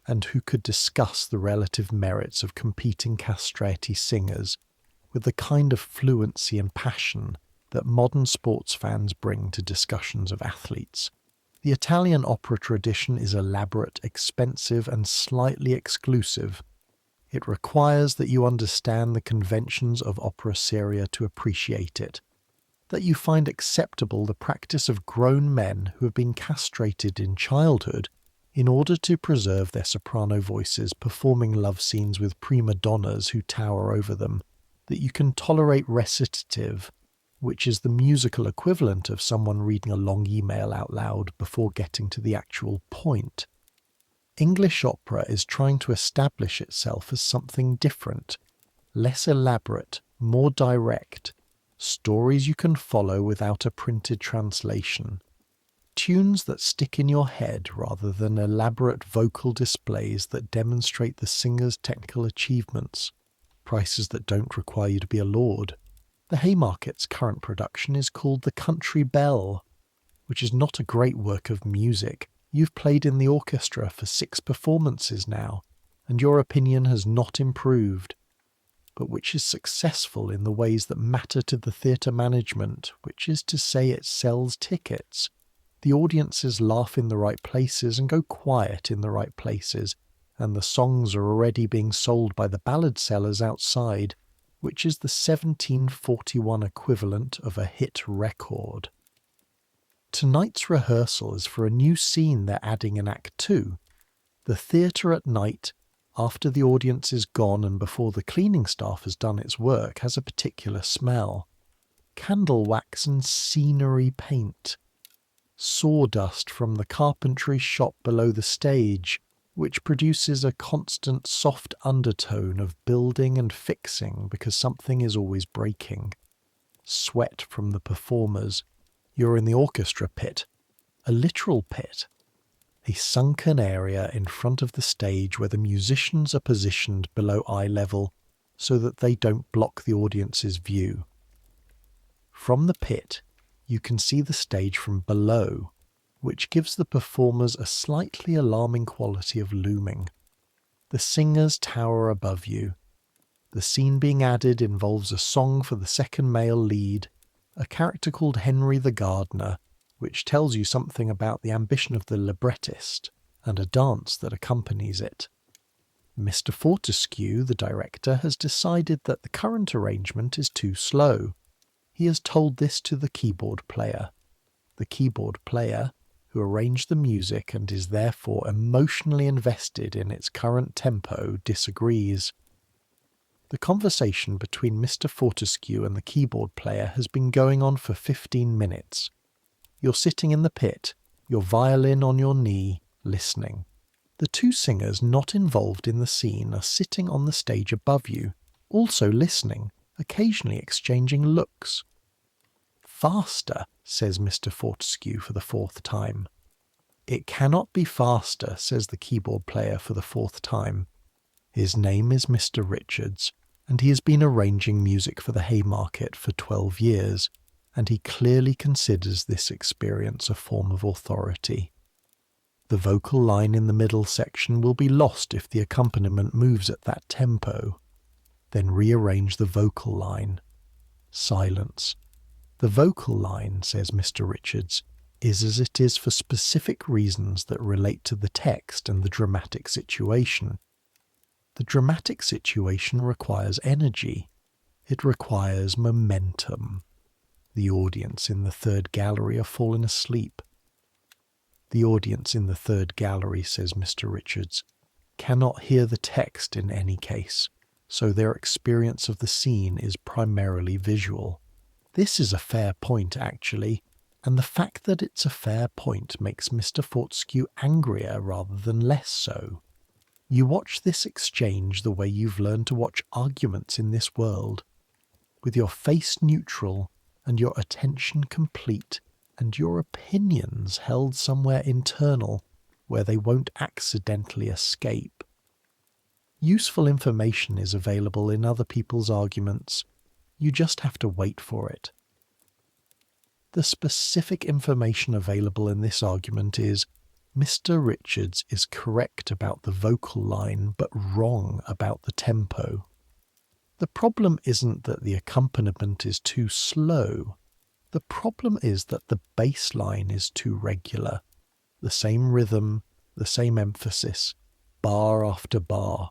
and who could discuss the relative merits of competing castrati singers with the kind of fluency and passion that modern sports fans bring to discussions of athletes. The Italian opera tradition is elaborate, expensive, and slightly exclusive. It requires that you understand the conventions of opera seria to appreciate it, that you find acceptable the practice of grown men who have been castrated in childhood in order to preserve their soprano voices performing love scenes with prima donnas who tower over them, that you can tolerate recitative, which is the musical equivalent of someone reading a long email out loud before getting to the actual point. English opera is trying to establish itself as something different, less elaborate, more direct, stories you can follow without a printed translation, tunes that stick in your head rather than elaborate vocal displays that demonstrate the singer's technical achievements, prices that don't require you to be a lord. The Haymarket's current production is called The Country Belle, which is not a great work of music. You've played in the orchestra for 6 performances now, and your opinion has not improved, but which is successful in the ways that matter to the theatre management, which is to say it sells tickets. The audiences laugh in the right places and go quiet in the right places, and the songs are already being sold by the ballad sellers outside, which is the 1741 equivalent of a hit record. Tonight's rehearsal is for a new scene they're adding in Act 2. The theatre at night, after the audience is gone and before the cleaning staff has done its work, has a particular smell. Candle wax and scenery paint. Sawdust from the carpentry shop below the stage, which produces a constant soft undertone of building and fixing because something is always breaking. Sweat from the performers. You're in the orchestra pit, a literal pit, a sunken area in front of the stage where the musicians are positioned below eye level so that they don't block the audience's view. From the pit, you can see the stage from below, which gives the performers a slightly alarming quality of looming. The singers tower above you. The scene being added involves a song for the second male lead, a character called Henry the Gardener, which tells you something about the ambition of the librettist, and a dance that accompanies it. Mr. Fortescue, the director, has decided that the current arrangement is too slow. He has told this to the keyboard player. The keyboard player, who arranged the music and is therefore emotionally invested in its current tempo, disagrees. The conversation between Mr. Fortescue and the keyboard player has been going on for 15 minutes. You're sitting in the pit, your violin on your knee, listening. The 2 singers not involved in the scene are sitting on the stage above you, also listening, occasionally exchanging looks. "Faster," says Mr. Fortescue for the 4th time. "It cannot be faster," says the keyboard player for the 4th time. His name is Mr. Richards, and he has been arranging music for the Haymarket for 12 years, and he clearly considers this experience a form of authority. The vocal line in the middle section will be lost if the accompaniment moves at that tempo. Then rearrange the vocal line. Silence. "The vocal line," says Mr. Richards, "is as it is for specific reasons that relate to the text and the dramatic situation. The dramatic situation requires energy. It requires momentum. The audience in the 3rd gallery are fallen asleep. The audience in the third gallery, says Mr. Richards, cannot hear the text in any case, so their experience of the scene is primarily visual. This is a fair point, actually, and the fact that it's a fair point makes Mr. Fortescue angrier rather than less so. You watch this exchange the way you've learned to watch arguments in this world, with your face neutral and your attention complete and your opinions held somewhere internal where they won't accidentally escape. Useful information is available in other people's arguments. You just have to wait for it. The specific information available in this argument is Mr. Richards is correct about the vocal line but wrong about the tempo. The problem isn't that the accompaniment is too slow. The problem is that the bass line is too regular. The same rhythm, the same emphasis, bar after bar,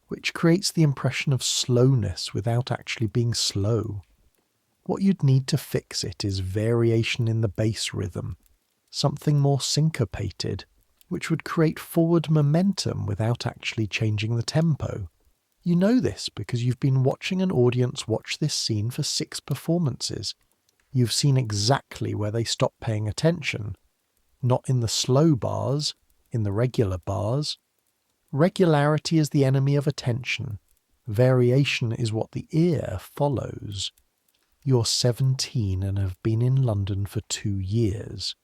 which creates the impression of slowness without actually being slow. What you'd need to fix it is variation in the bass rhythm, something more syncopated, which would create forward momentum without actually changing the tempo. You know this because you've been watching an audience watch this scene for 6 performances. You've seen exactly where they stop paying attention. Not in the slow bars, in the regular bars. Regularity is the enemy of attention. Variation is what the ear follows. You're 17 and have been in London for 2 years.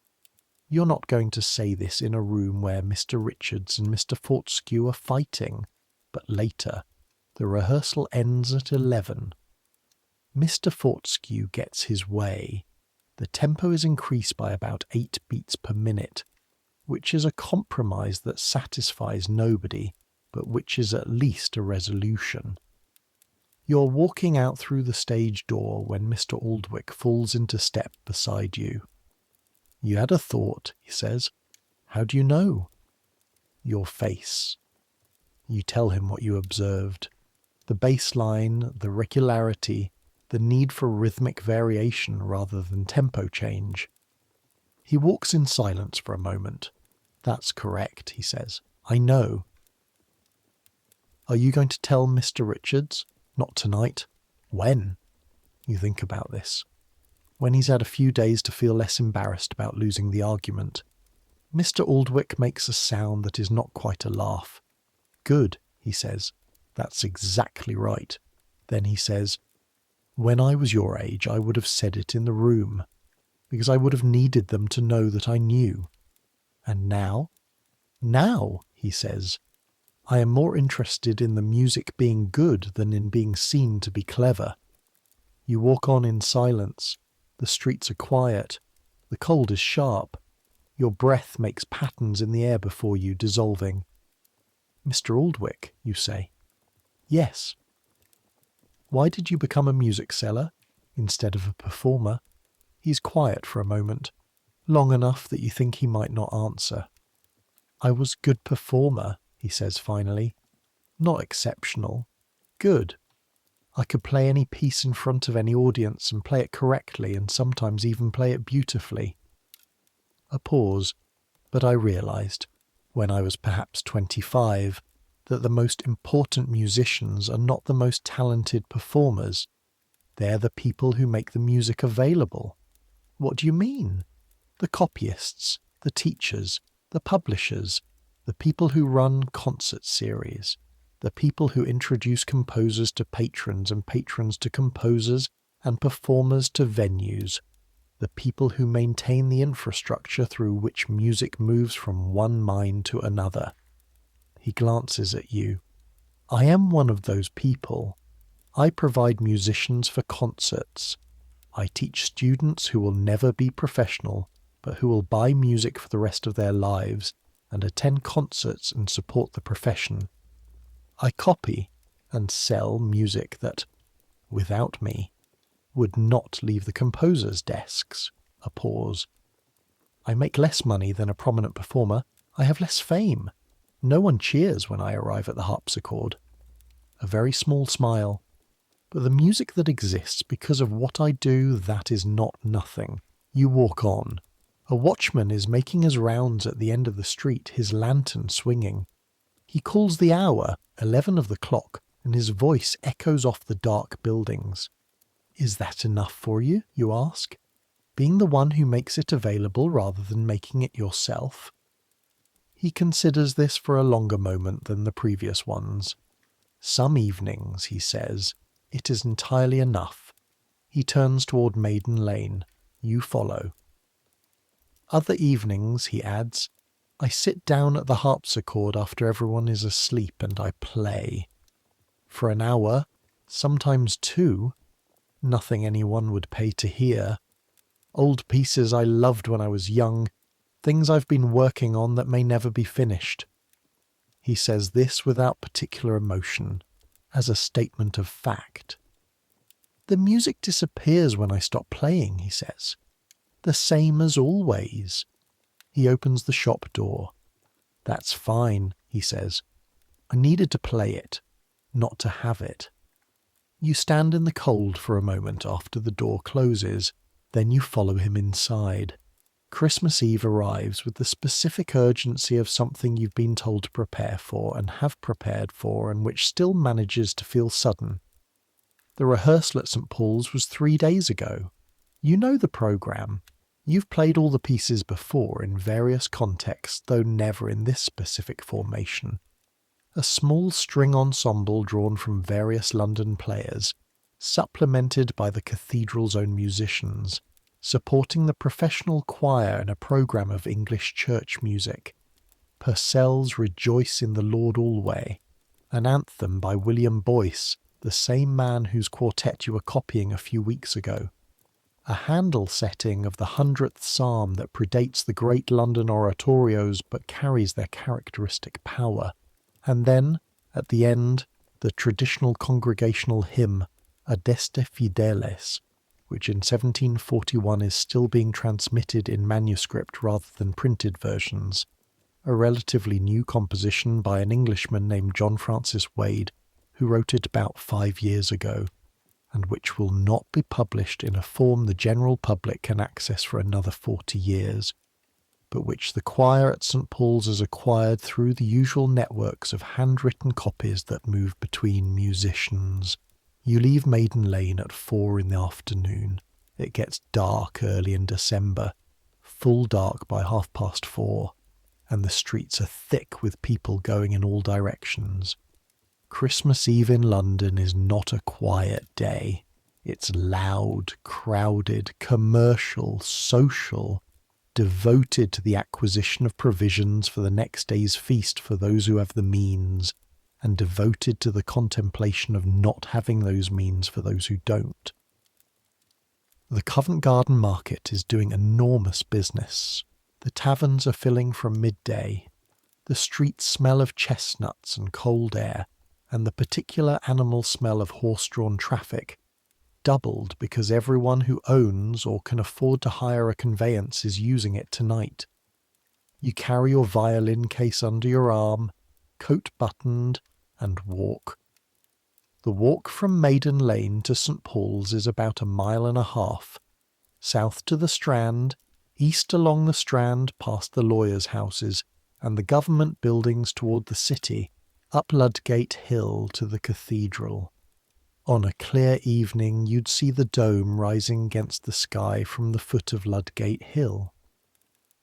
You're not going to say this in a room where Mr. Richards and Mr. Fortescue are fighting, but later. The rehearsal ends at 11. Mr. Fortescue gets his way. The tempo is increased by about 8 beats per minute, which is a compromise that satisfies nobody, but which is at least a resolution. You're walking out through the stage door when Mr. Aldwych falls into step beside you. You had a thought, he says. How do you know? Your face. You tell him what you observed. The bass line, the regularity, the need for rhythmic variation rather than tempo change. He walks in silence for a moment. That's correct, he says. I know. Are you going to tell Mr. Richards? Not tonight. When? You think about this. When he's had a few days to feel less embarrassed about losing the argument. Mr. Aldwych makes a sound that is not quite a laugh. Good, he says. That's exactly right. Then he says, when I was your age, I would have said it in the room, because I would have needed them to know that I knew. And now? Now, he says, I am more interested in the music being good than in being seen to be clever. You walk on in silence. The streets are quiet. The cold is sharp. Your breath makes patterns in the air before you, dissolving. Mr. Aldwych, you say. Yes. Why did you become a music seller instead of a performer? He's quiet for a moment, long enough that you think he might not answer. I was good performer, he says finally. Not exceptional. Good. I could play any piece in front of any audience and play it correctly and sometimes even play it beautifully. A pause, but I realised, when I was perhaps 25, that the most important musicians are not the most talented performers. They're the people who make the music available. What do you mean? The copyists, the teachers, the publishers, the people who run concert series, the people who introduce composers to patrons and patrons to composers and performers to venues, the people who maintain the infrastructure through which music moves from one mind to another. He glances at you. I am one of those people. I provide musicians for concerts. I teach students who will never be professional, but who will buy music for the rest of their lives and attend concerts and support the profession. I copy and sell music that, without me, would not leave the composers' desks. A pause. I make less money than a prominent performer. I have less fame. No one cheers when I arrive at the harpsichord. A very small smile. But the music that exists because of what I do, that is not nothing. You walk on. A watchman is making his rounds at the end of the street, his lantern swinging. He calls the hour, 11 of the clock, and his voice echoes off the dark buildings. Is that enough for you, you ask? Being the one who makes it available rather than making it yourself? He considers this for a longer moment than the previous ones. Some evenings, he says, it is entirely enough. He turns toward Maiden Lane. You follow. Other evenings, he adds, I sit down at the harpsichord after everyone is asleep and I play. For an hour, sometimes 2, nothing anyone would pay to hear. Old pieces I loved when I was young, things I've been working on that may never be finished. He says this without particular emotion, as a statement of fact. The music disappears when I stop playing, he says. The same as always. He opens the shop door. That's fine, he says. I needed to play it, not to have it. You stand in the cold for a moment after the door closes, then you follow him inside. Christmas Eve arrives with the specific urgency of something you've been told to prepare for and have prepared for and which still manages to feel sudden. The rehearsal at St. Paul's was 3 days ago. You know the programme. You've played all the pieces before in various contexts, though never in this specific formation. A small string ensemble drawn from various London players, supplemented by the cathedral's own musicians, supporting the professional choir in a programme of English church music. Purcell's Rejoice in the Lord Alway, an anthem by William Boyce, the same man whose quartet you were copying a few weeks ago. A Handel setting of the 100th Psalm that predates the great London oratorios but carries their characteristic power. And then, at the end, the traditional congregational hymn, Adeste Fideles, which in 1741 is still being transmitted in manuscript rather than printed versions, a relatively new composition by an Englishman named John Francis Wade, who wrote it about 5 years ago, and which will not be published in a form the general public can access for another 40 years, but which the choir at St. Paul's has acquired through the usual networks of handwritten copies that move between musicians. You leave Maiden Lane at 4 in the afternoon. It gets dark early in December, full dark by 4:30, and the streets are thick with people going in all directions. Christmas Eve in London is not a quiet day. It's loud, crowded, commercial, social, devoted to the acquisition of provisions for the next day's feast for those who have the means, and devoted to the contemplation of not having those means for those who don't. The Covent Garden Market is doing enormous business. The taverns are filling from midday. The streets smell of chestnuts and cold air, and the particular animal smell of horse-drawn traffic, doubled because everyone who owns or can afford to hire a conveyance is using it tonight. You carry your violin case under your arm, coat buttoned, and walk. The walk from Maiden Lane to St. Paul's is about 1.5 miles, south to the Strand, east along the Strand past the lawyers' houses and the government buildings toward the city, up Ludgate Hill to the cathedral. On a clear evening you'd see the dome rising against the sky from the foot of Ludgate Hill.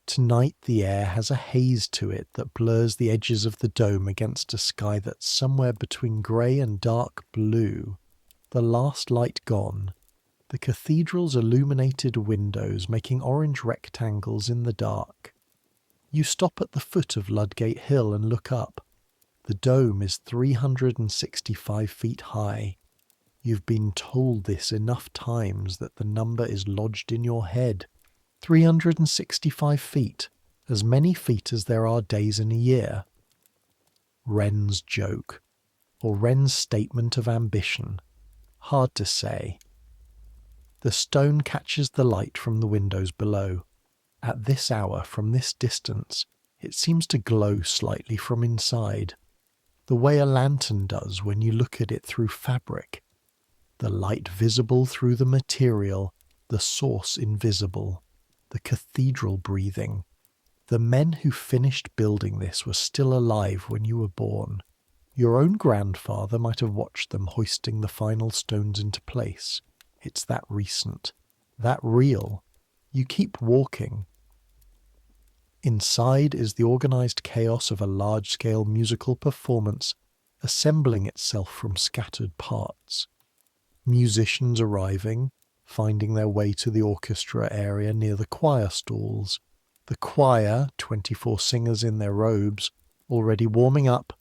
Tonight the air has a haze to it that blurs the edges of the dome against a sky that's somewhere between grey and dark blue, the last light gone, the cathedral's illuminated windows making orange rectangles in the dark. You stop at the foot of Ludgate Hill and look up. The dome is 365 feet high. You've been told this enough times that the number is lodged in your head. 365 feet, as many feet as there are days in a year. Wren's joke, or Wren's statement of ambition. Hard to say. The stone catches the light from the windows below. At this hour, from this distance, it seems to glow slightly from inside, the way a lantern does when you look at it through fabric. The light visible through the material, the source invisible. the cathedral breathing. The men who finished building this were still alive when you were born. Your own grandfather might have watched them hoisting the final stones into place. It's that recent, that real. You keep walking. Inside is the organised chaos of a large-scale musical performance assembling itself from scattered parts. Musicians arriving, finding their way to the orchestra area near the choir stalls. The choir, 24 singers in their robes, already warming up,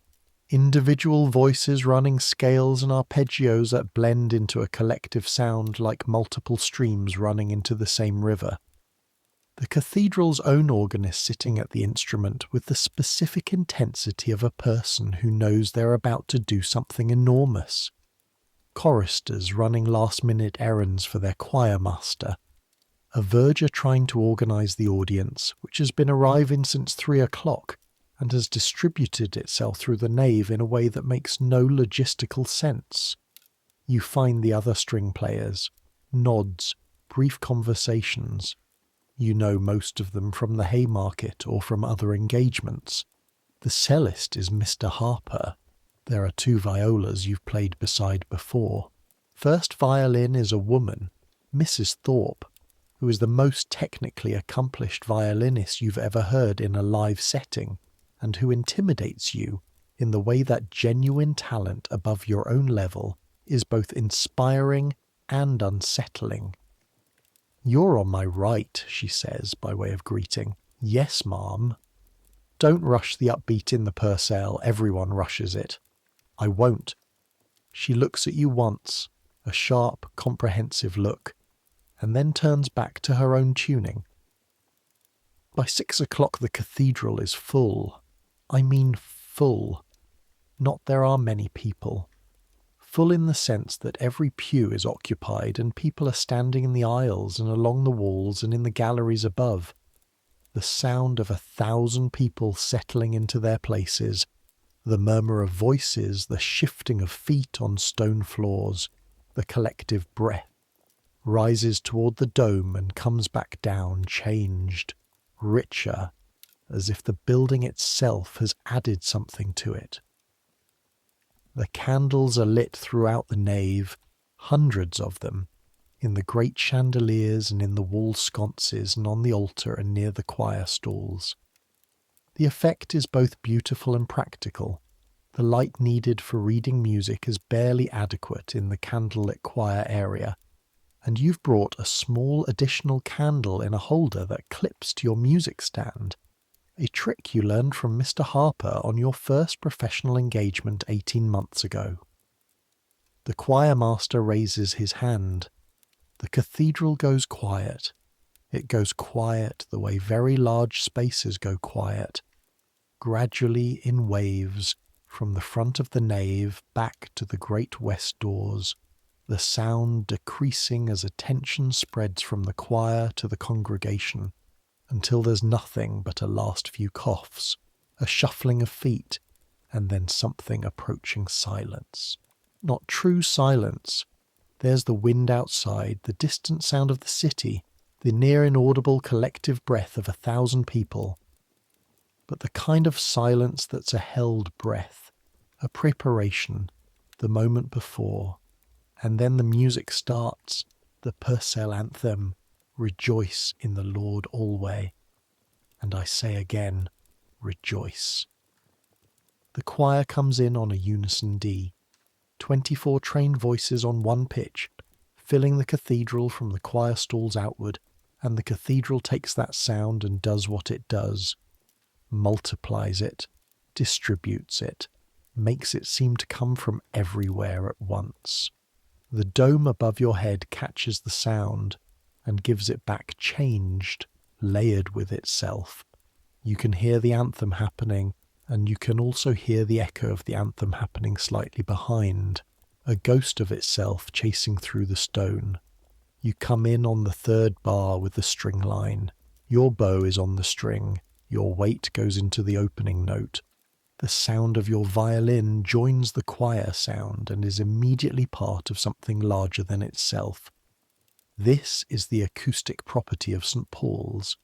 individual voices running scales and arpeggios that blend into a collective sound like multiple streams running into the same river. The cathedral's own organist sitting at the instrument with the specific intensity of a person who knows they're about to do something enormous. Choristers running last-minute errands for their choir master. A verger trying to organise the audience, which has been arriving since 3 o'clock and has distributed itself through the nave in a way that makes no logistical sense. You find the other string players. Nods, brief conversations. You know most of them from the Haymarket or from other engagements. The cellist is Mr. Harper. There are 2 violas you've played beside before. First violin is a woman, Mrs. Thorpe, who is the most technically accomplished violinist you've ever heard in a live setting, and who intimidates you in the way that genuine talent above your own level is both inspiring and unsettling. "You're on my right," she says by way of greeting. "Yes, ma'am." "Don't rush the upbeat in the Purcell, everyone rushes it." "I won't." She looks at you once, a sharp, comprehensive look, and then turns back to her own tuning. By 6 o'clock the cathedral is full. I mean full. Not there are many people. Full in the sense that every pew is occupied and people are standing in the aisles and along the walls and in the galleries above. The sound of 1,000 people settling into their places, the murmur of voices, the shifting of feet on stone floors, the collective breath, rises toward the dome and comes back down changed, richer, as if the building itself has added something to it. The candles are lit throughout the nave, hundreds of them, in the great chandeliers and in the wall sconces and on the altar and near the choir stalls. The effect is both beautiful and practical. The light needed for reading music is barely adequate in the candlelit choir area, and you've brought a small additional candle in a holder that clips to your music stand. A trick you learned from Mr. Harper on your first professional engagement 18 months ago. The choir master raises his hand. The cathedral goes quiet. It goes quiet the way very large spaces go quiet, gradually in waves, from the front of the nave back to the great west doors, the sound decreasing as attention spreads from the choir to the congregation, until there's nothing but a last few coughs, a shuffling of feet, and then something approaching silence. Not true silence. There's the wind outside, the distant sound of the city, the near inaudible collective breath of 1,000 people. But the kind of silence that's a held breath, a preparation, the moment before, and then the music starts, the Purcell anthem, "Rejoice in the Lord alway." And I say again, rejoice. The choir comes in on a unison D. 24 trained voices on one pitch, filling the cathedral from the choir stalls outward, and the cathedral takes that sound and does what it does. Multiplies it, distributes it, makes it seem to come from everywhere at once. The dome above your head catches the sound, and gives it back changed, layered with itself. You can hear the anthem happening, and you can also hear the echo of the anthem happening slightly behind, a ghost of itself chasing through the stone. You come in on the 3rd bar with the string line. Your bow is on the string. Your weight goes into the opening note. The sound of your violin joins the choir sound and is immediately part of something larger than itself. This is the acoustic property of St. Paul's.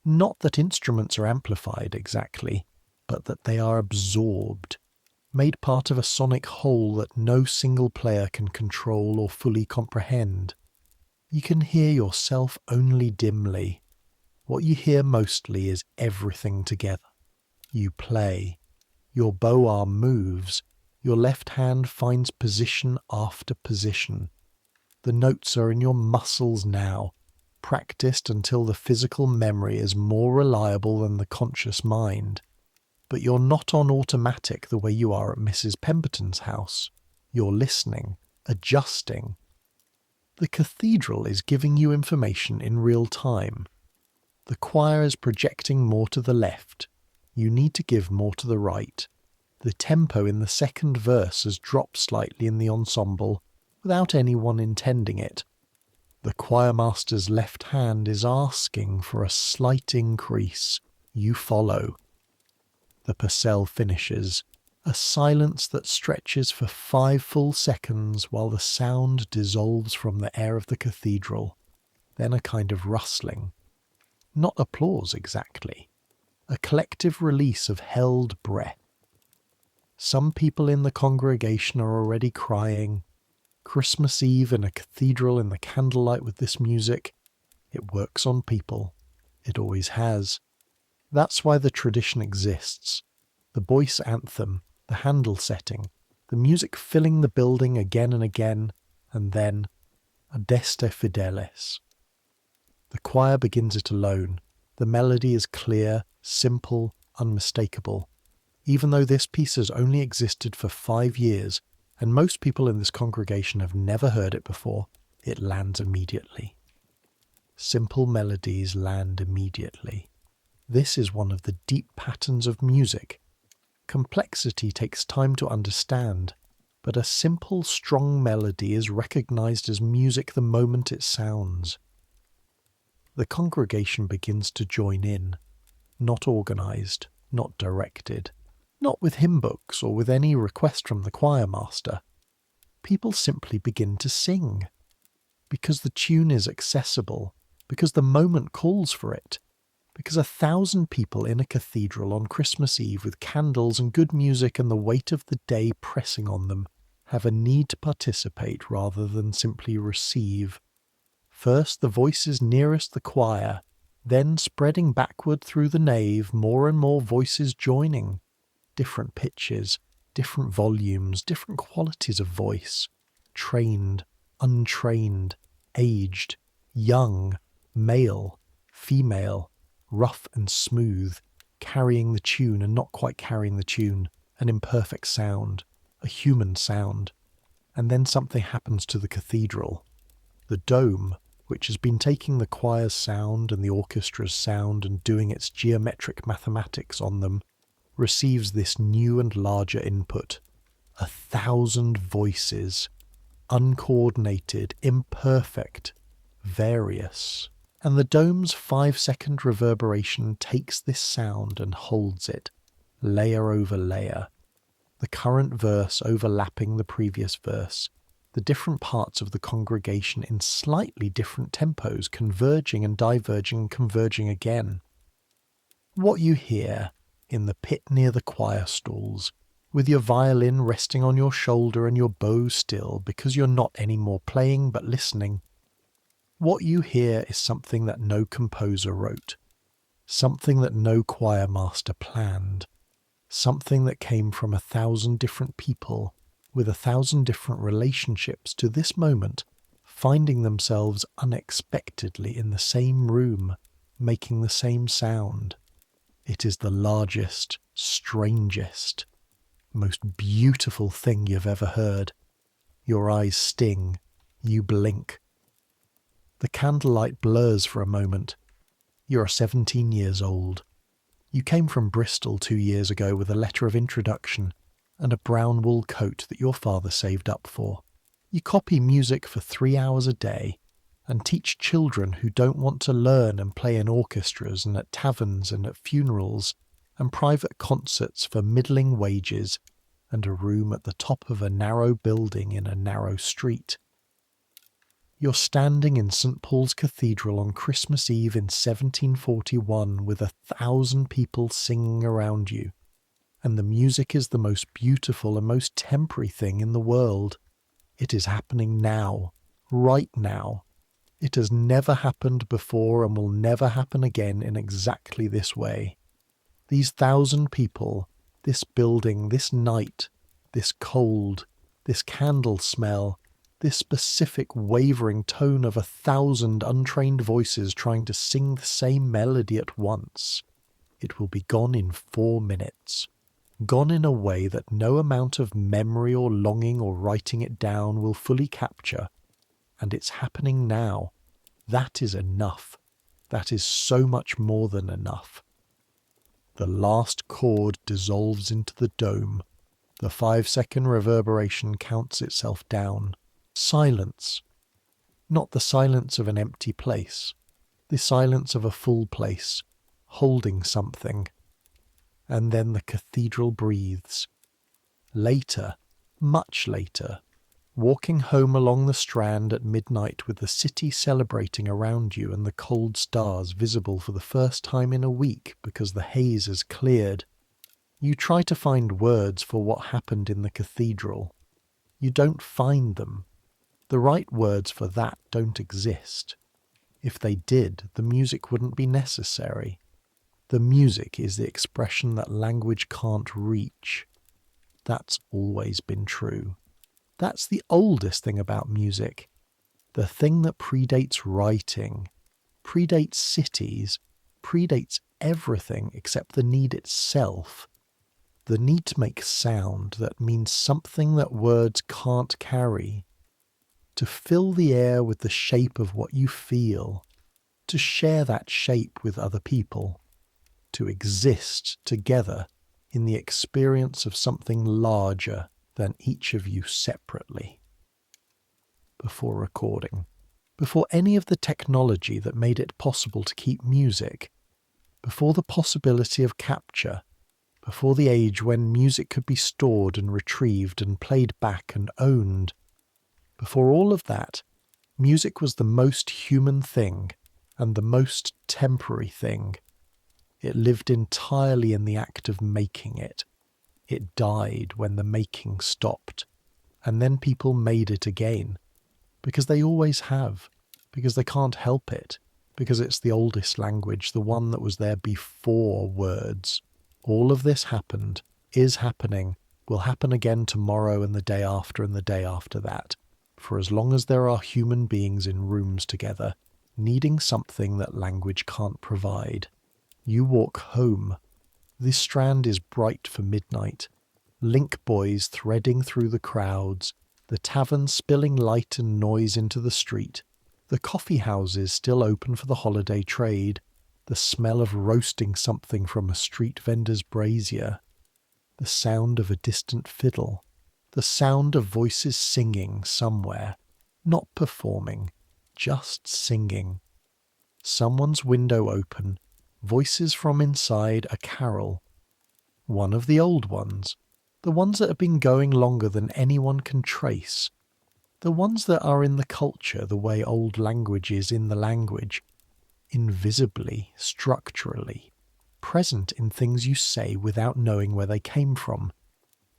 Not that instruments are amplified exactly, but that they are absorbed, made part of a sonic whole that no single player can control or fully comprehend. You can hear yourself only dimly. What you hear mostly is everything together. You play. Your bow arm moves. Your left hand finds position after position. The notes are in your muscles now, practiced until the physical memory is more reliable than the conscious mind. But you're not on automatic the way you are at Mrs. Pemberton's house. You're listening, adjusting. The cathedral is giving you information in real time. The choir is projecting more to the left. You need to give more to the right. The tempo in the second verse has dropped slightly in the ensemble without anyone intending it. The choirmaster's left hand is asking for a slight increase. You follow. The purcell finishes, a silence that stretches for 5 full seconds while the sound dissolves from the air of the cathedral. Then a kind of rustling. Not applause exactly. A collective release of held breath. Some people in the congregation are already crying. Christmas Eve in a cathedral in the candlelight with this music, it works on people. It always has. That's why the tradition exists. The Boyce anthem, the Handel setting, the music filling the building again and again, and then Adeste Fideles. The choir begins it alone. The melody is clear, simple, unmistakable. Even though this piece has only existed for 5 years, and most people in this congregation have never heard it before, it lands immediately. Simple melodies land immediately. This is one of the deep patterns of music. Complexity takes time to understand, but a simple, strong melody is recognized as music the moment it sounds. The congregation begins to join in, not organized, not directed, not with hymn books or with any request from the choir master. People simply begin to sing, because the tune is accessible, because the moment calls for it, because 1,000 people in a cathedral on Christmas Eve with candles and good music and the weight of the day pressing on them have a need to participate rather than simply receive. First the voices nearest the choir, then spreading backward through the nave, more and more voices joining. Different pitches, different volumes, different qualities of voice. Trained, untrained, aged, young, male, female, rough and smooth, carrying the tune and not quite carrying the tune, an imperfect sound, a human sound. And then something happens to the cathedral. The dome, which has been taking the choir's sound and the orchestra's sound and doing its geometric mathematics on them, receives this new and larger input. 1,000 voices, uncoordinated, imperfect, various. And the dome's 5-second reverberation takes this sound and holds it, layer over layer. The current verse overlapping the previous verse, the different parts of the congregation in slightly different tempos, converging and diverging and converging again. What you hear in the pit near the choir stalls, with your violin resting on your shoulder and your bow still because you're not anymore playing but listening, what you hear is something that no composer wrote, something that no choir master planned, something that came from 1,000 different people with 1,000 different relationships to this moment, finding themselves unexpectedly in the same room, making the same sound. It is the largest, strangest, most beautiful thing you've ever heard. Your eyes sting. You blink. The candlelight blurs for a moment. You're 17 years old. You came from Bristol 2 years ago with a letter of introduction and a brown wool coat that your father saved up for. You copy music for 3 hours a day and teach children who don't want to learn and play in orchestras and at taverns and at funerals and private concerts for middling wages and a room at the top of a narrow building in a narrow street. You're standing in St. Paul's Cathedral on Christmas Eve in 1741 with 1,000 people singing around you, and the music is the most beautiful and most temporary thing in the world. It is happening now, right now. It has never happened before and will never happen again in exactly this way. These 1,000 people, this building, this night, this cold, this candle smell, this specific wavering tone of 1,000 untrained voices trying to sing the same melody at once. It will be gone in 4 minutes. Gone in a way that no amount of memory or longing or writing it down will fully capture. And it's happening now. That is enough. That is so much more than enough. The last chord dissolves into the dome. The 5-second reverberation counts itself down. Silence. Not the silence of an empty place. The silence of a full place, holding something. And then the cathedral breathes. Later, much later, walking home along the Strand at midnight with the city celebrating around you and the cold stars visible for the first time in a week because the haze has cleared, you try to find words for what happened in the cathedral. You don't find them. The right words for that don't exist. If they did, the music wouldn't be necessary. The music is the expression that language can't reach. That's always been true. That's the oldest thing about music. The thing that predates writing, predates cities, predates everything except the need itself. The need to make sound that means something that words can't carry. To fill the air with the shape of what you feel. To share that shape with other people. To exist together in the experience of something larger than each of you separately. Before recording, before any of the technology that made it possible to keep music, before the possibility of capture, before the age when music could be stored and retrieved and played back and owned, before all of that, music was the most human thing and the most temporary thing. It lived entirely in the act of making it. It died when the making stopped. And then people made it again. Because they always have. Because they can't help it. Because it's the oldest language, the one that was there before words. All of this happened, is happening, will happen again tomorrow and the day after and the day after that. For as long as there are human beings in rooms together, needing something that language can't provide. You walk home. The Strand is bright for midnight. Link boys threading through the crowds, the tavern spilling light and noise into the street, the coffee houses still open for the holiday trade, the smell of roasting something from a street vendor's brazier, the sound of a distant fiddle, the sound of voices singing somewhere, not performing, just singing. Someone's window open, voices from inside a carol. One of the old ones, the ones that have been going longer than anyone can trace, the ones that are in the culture the way old language is in the language, invisibly, structurally, present in things you say without knowing where they came from.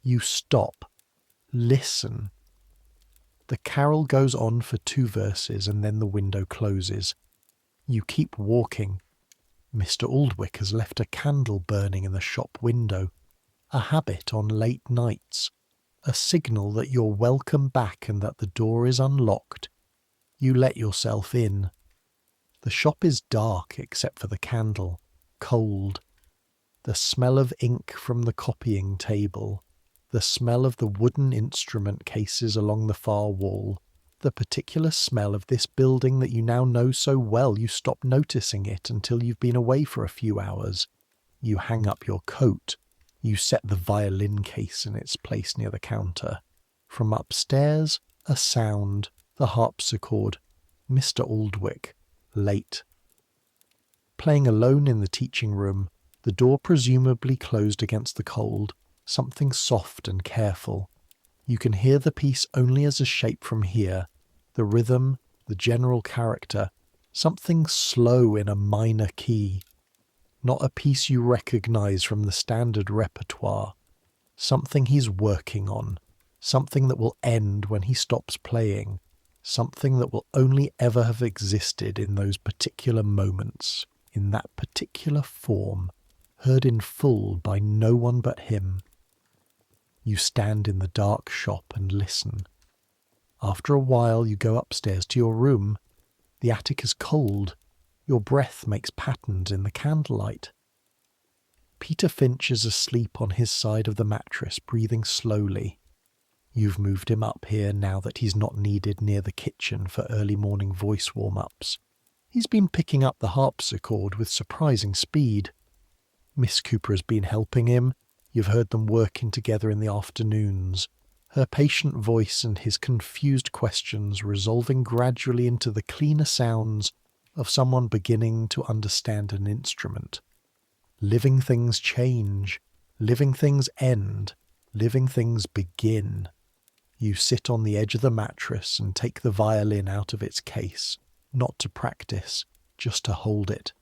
You stop, listen. The carol goes on for 2 verses and then the window closes. You keep walking. Mr. Aldwick has left a candle burning in the shop window, a habit on late nights, a signal that you're welcome back and that the door is unlocked. You let yourself in. The shop is dark except for the candle, cold. The smell of ink from the copying table, the smell of the wooden instrument cases along the far wall, the particular smell of this building that you now know so well you stop noticing it until you've been away for a few hours. You hang up your coat. You set the violin case in its place near the counter. From upstairs, a sound, the harpsichord. Mr. Aldwick, late. Playing alone in the teaching room, the door presumably closed against the cold, something soft and careful. You can hear the piece only as a shape from here, the rhythm, the general character, something slow in a minor key, not a piece you recognize from the standard repertoire, something he's working on, something that will end when he stops playing, something that will only ever have existed in those particular moments, in that particular form, heard in full by no one but him. You stand in the dark shop and listen. After a while you go upstairs to your room. The attic is cold. Your breath makes patterns in the candlelight. Peter Finch is asleep on his side of the mattress, breathing slowly. You've moved him up here now that he's not needed near the kitchen for early morning voice warm-ups. He's been picking up the harpsichord with surprising speed. Miss Cooper has been helping him. You've heard them working together in the afternoons, her patient voice and his confused questions resolving gradually into the cleaner sounds of someone beginning to understand an instrument. Living things change, living things end, living things begin. You sit on the edge of the mattress and take the violin out of its case, not to practice, just to hold it.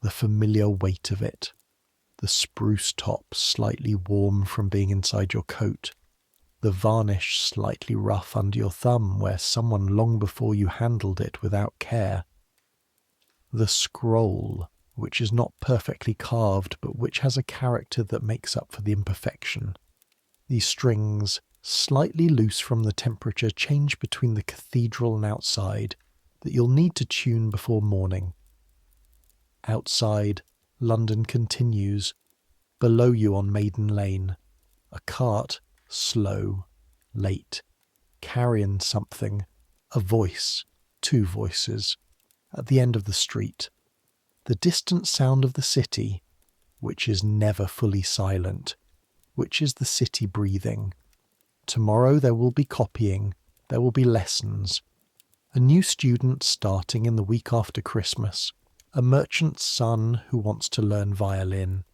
The familiar weight of it. The spruce top slightly warm from being inside your coat. The varnish slightly rough under your thumb where someone long before you handled it without care. The scroll, which is not perfectly carved but which has a character that makes up for the imperfection. These strings, slightly loose from the temperature change between the cathedral and outside, that you'll need to tune before morning. Outside, London continues. Below you on Maiden Lane, a cart, slow, late, carrying something, a voice, two voices, at the end of the street. The distant sound of the city, which is never fully silent, which is the city breathing. Tomorrow there will be copying, there will be lessons. A new student starting in the week after Christmas, a merchant's son who wants to learn violin.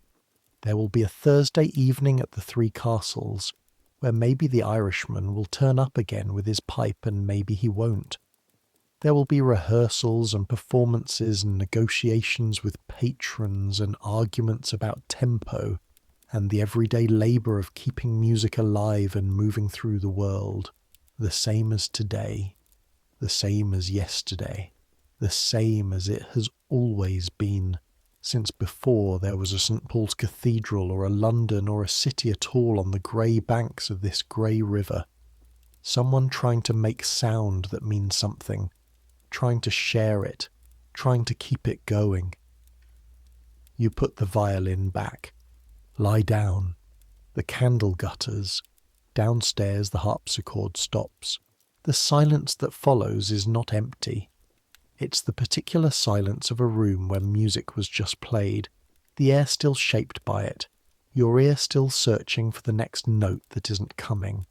There will be a Thursday evening at the Three Castles, where maybe the Irishman will turn up again with his pipe and maybe he won't. There will be rehearsals and performances and negotiations with patrons and arguments about tempo and the everyday labour of keeping music alive and moving through the world, the same as today, the same as yesterday, the same as it has always been, since before there was a St. Paul's Cathedral or a London or a city at all on the grey banks of this grey river. Someone trying to make sound that means something, trying to share it, trying to keep it going. You put the violin back. Lie down. The candle gutters. Downstairs the harpsichord stops. The silence that follows is not empty. It's the particular silence of a room where music was just played, the air still shaped by it, your ear still searching for the next note that isn't coming.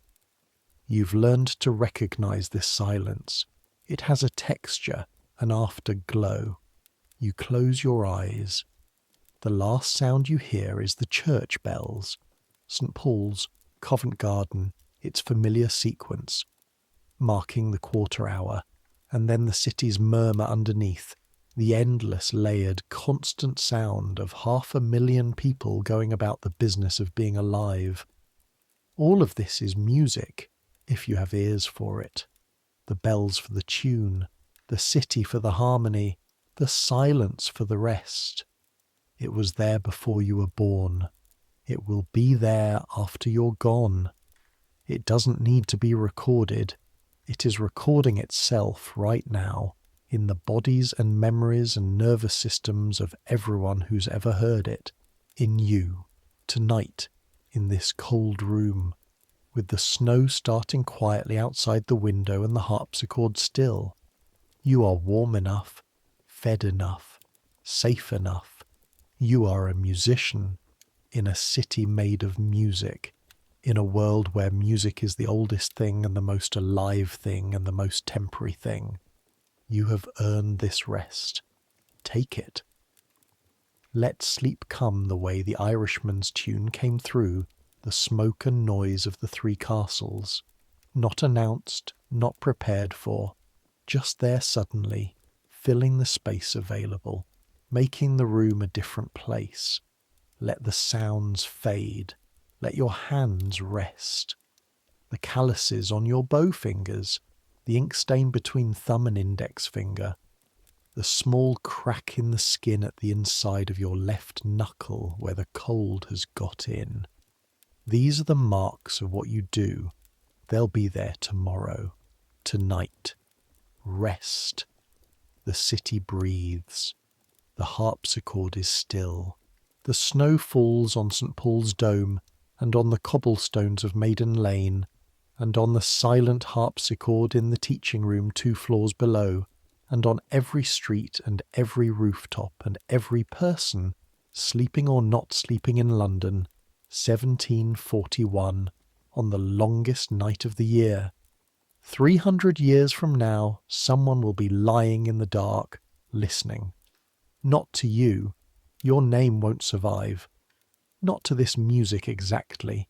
You've learned to recognize this silence. It has a texture, an afterglow. You close your eyes. The last sound you hear is the church bells. St. Paul's, Covent Garden, its familiar sequence, marking the quarter hour. And then the city's murmur underneath, the endless, layered, constant sound of 500,000 people going about the business of being alive. All of this is music, if you have ears for it. The bells for the tune, the city for the harmony, the silence for the rest. It was there before you were born. It will be there after you're gone. It doesn't need to be recorded. It is recording itself right now in the bodies and memories and nervous systems of everyone who's ever heard it, in you, tonight, in this cold room, with the snow starting quietly outside the window and the harpsichord still. You are warm enough, fed enough, safe enough. You are a musician in a city made of music. In a world where music is the oldest thing and the most alive thing and the most temporary thing. You have earned this rest. Take it. Let sleep come the way the Irishman's tune came through the smoke and noise of the Three Castles. Not announced, not prepared for, just there suddenly, filling the space available, making the room a different place. Let the sounds fade. Let your hands rest. The calluses on your bow fingers, the ink stain between thumb and index finger, the small crack in the skin at the inside of your left knuckle where the cold has got in. These are the marks of what you do. They'll be there tomorrow, tonight. Rest. The city breathes. The harpsichord is still. The snow falls on St. Paul's Dome and on the cobblestones of Maiden Lane, and on the silent harpsichord in the teaching room 2 floors below, and on every street and every rooftop and every person, sleeping or not sleeping in London, 1741, on the longest night of the year. 300 years from now, someone will be lying in the dark, listening. Not to you. Your name won't survive. Not to this music exactly.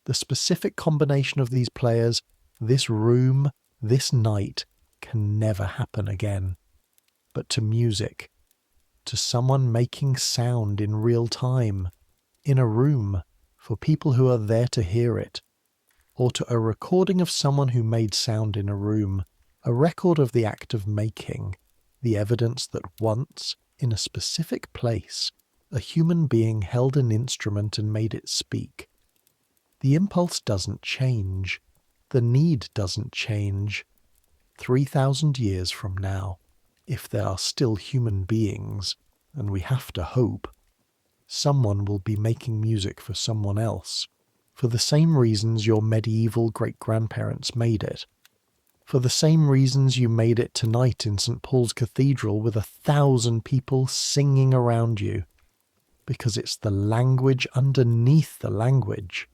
The specific combination of these players, this room, this night, can never happen again. But to music, to someone making sound in real time, in a room, for people who are there to hear it, or to a recording of someone who made sound in a room, a record of the act of making, the evidence that once, in a specific place, a human being held an instrument and made it speak. The impulse doesn't change. The need doesn't change. 3,000 years from now, if there are still human beings, and we have to hope, someone will be making music for someone else, for the same reasons your medieval great-grandparents made it, for the same reasons you made it tonight in St. Paul's Cathedral with 1,000 people singing around you, because it's the language underneath the language,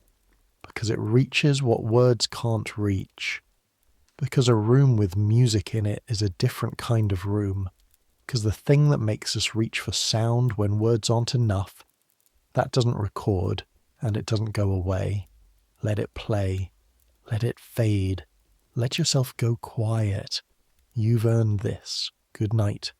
because it reaches what words can't reach, because a room with music in it is a different kind of room, because the thing that makes us reach for sound when words aren't enough, that doesn't record and it doesn't go away. Let it play. Let it fade. Let yourself go quiet. You've earned this. Good night.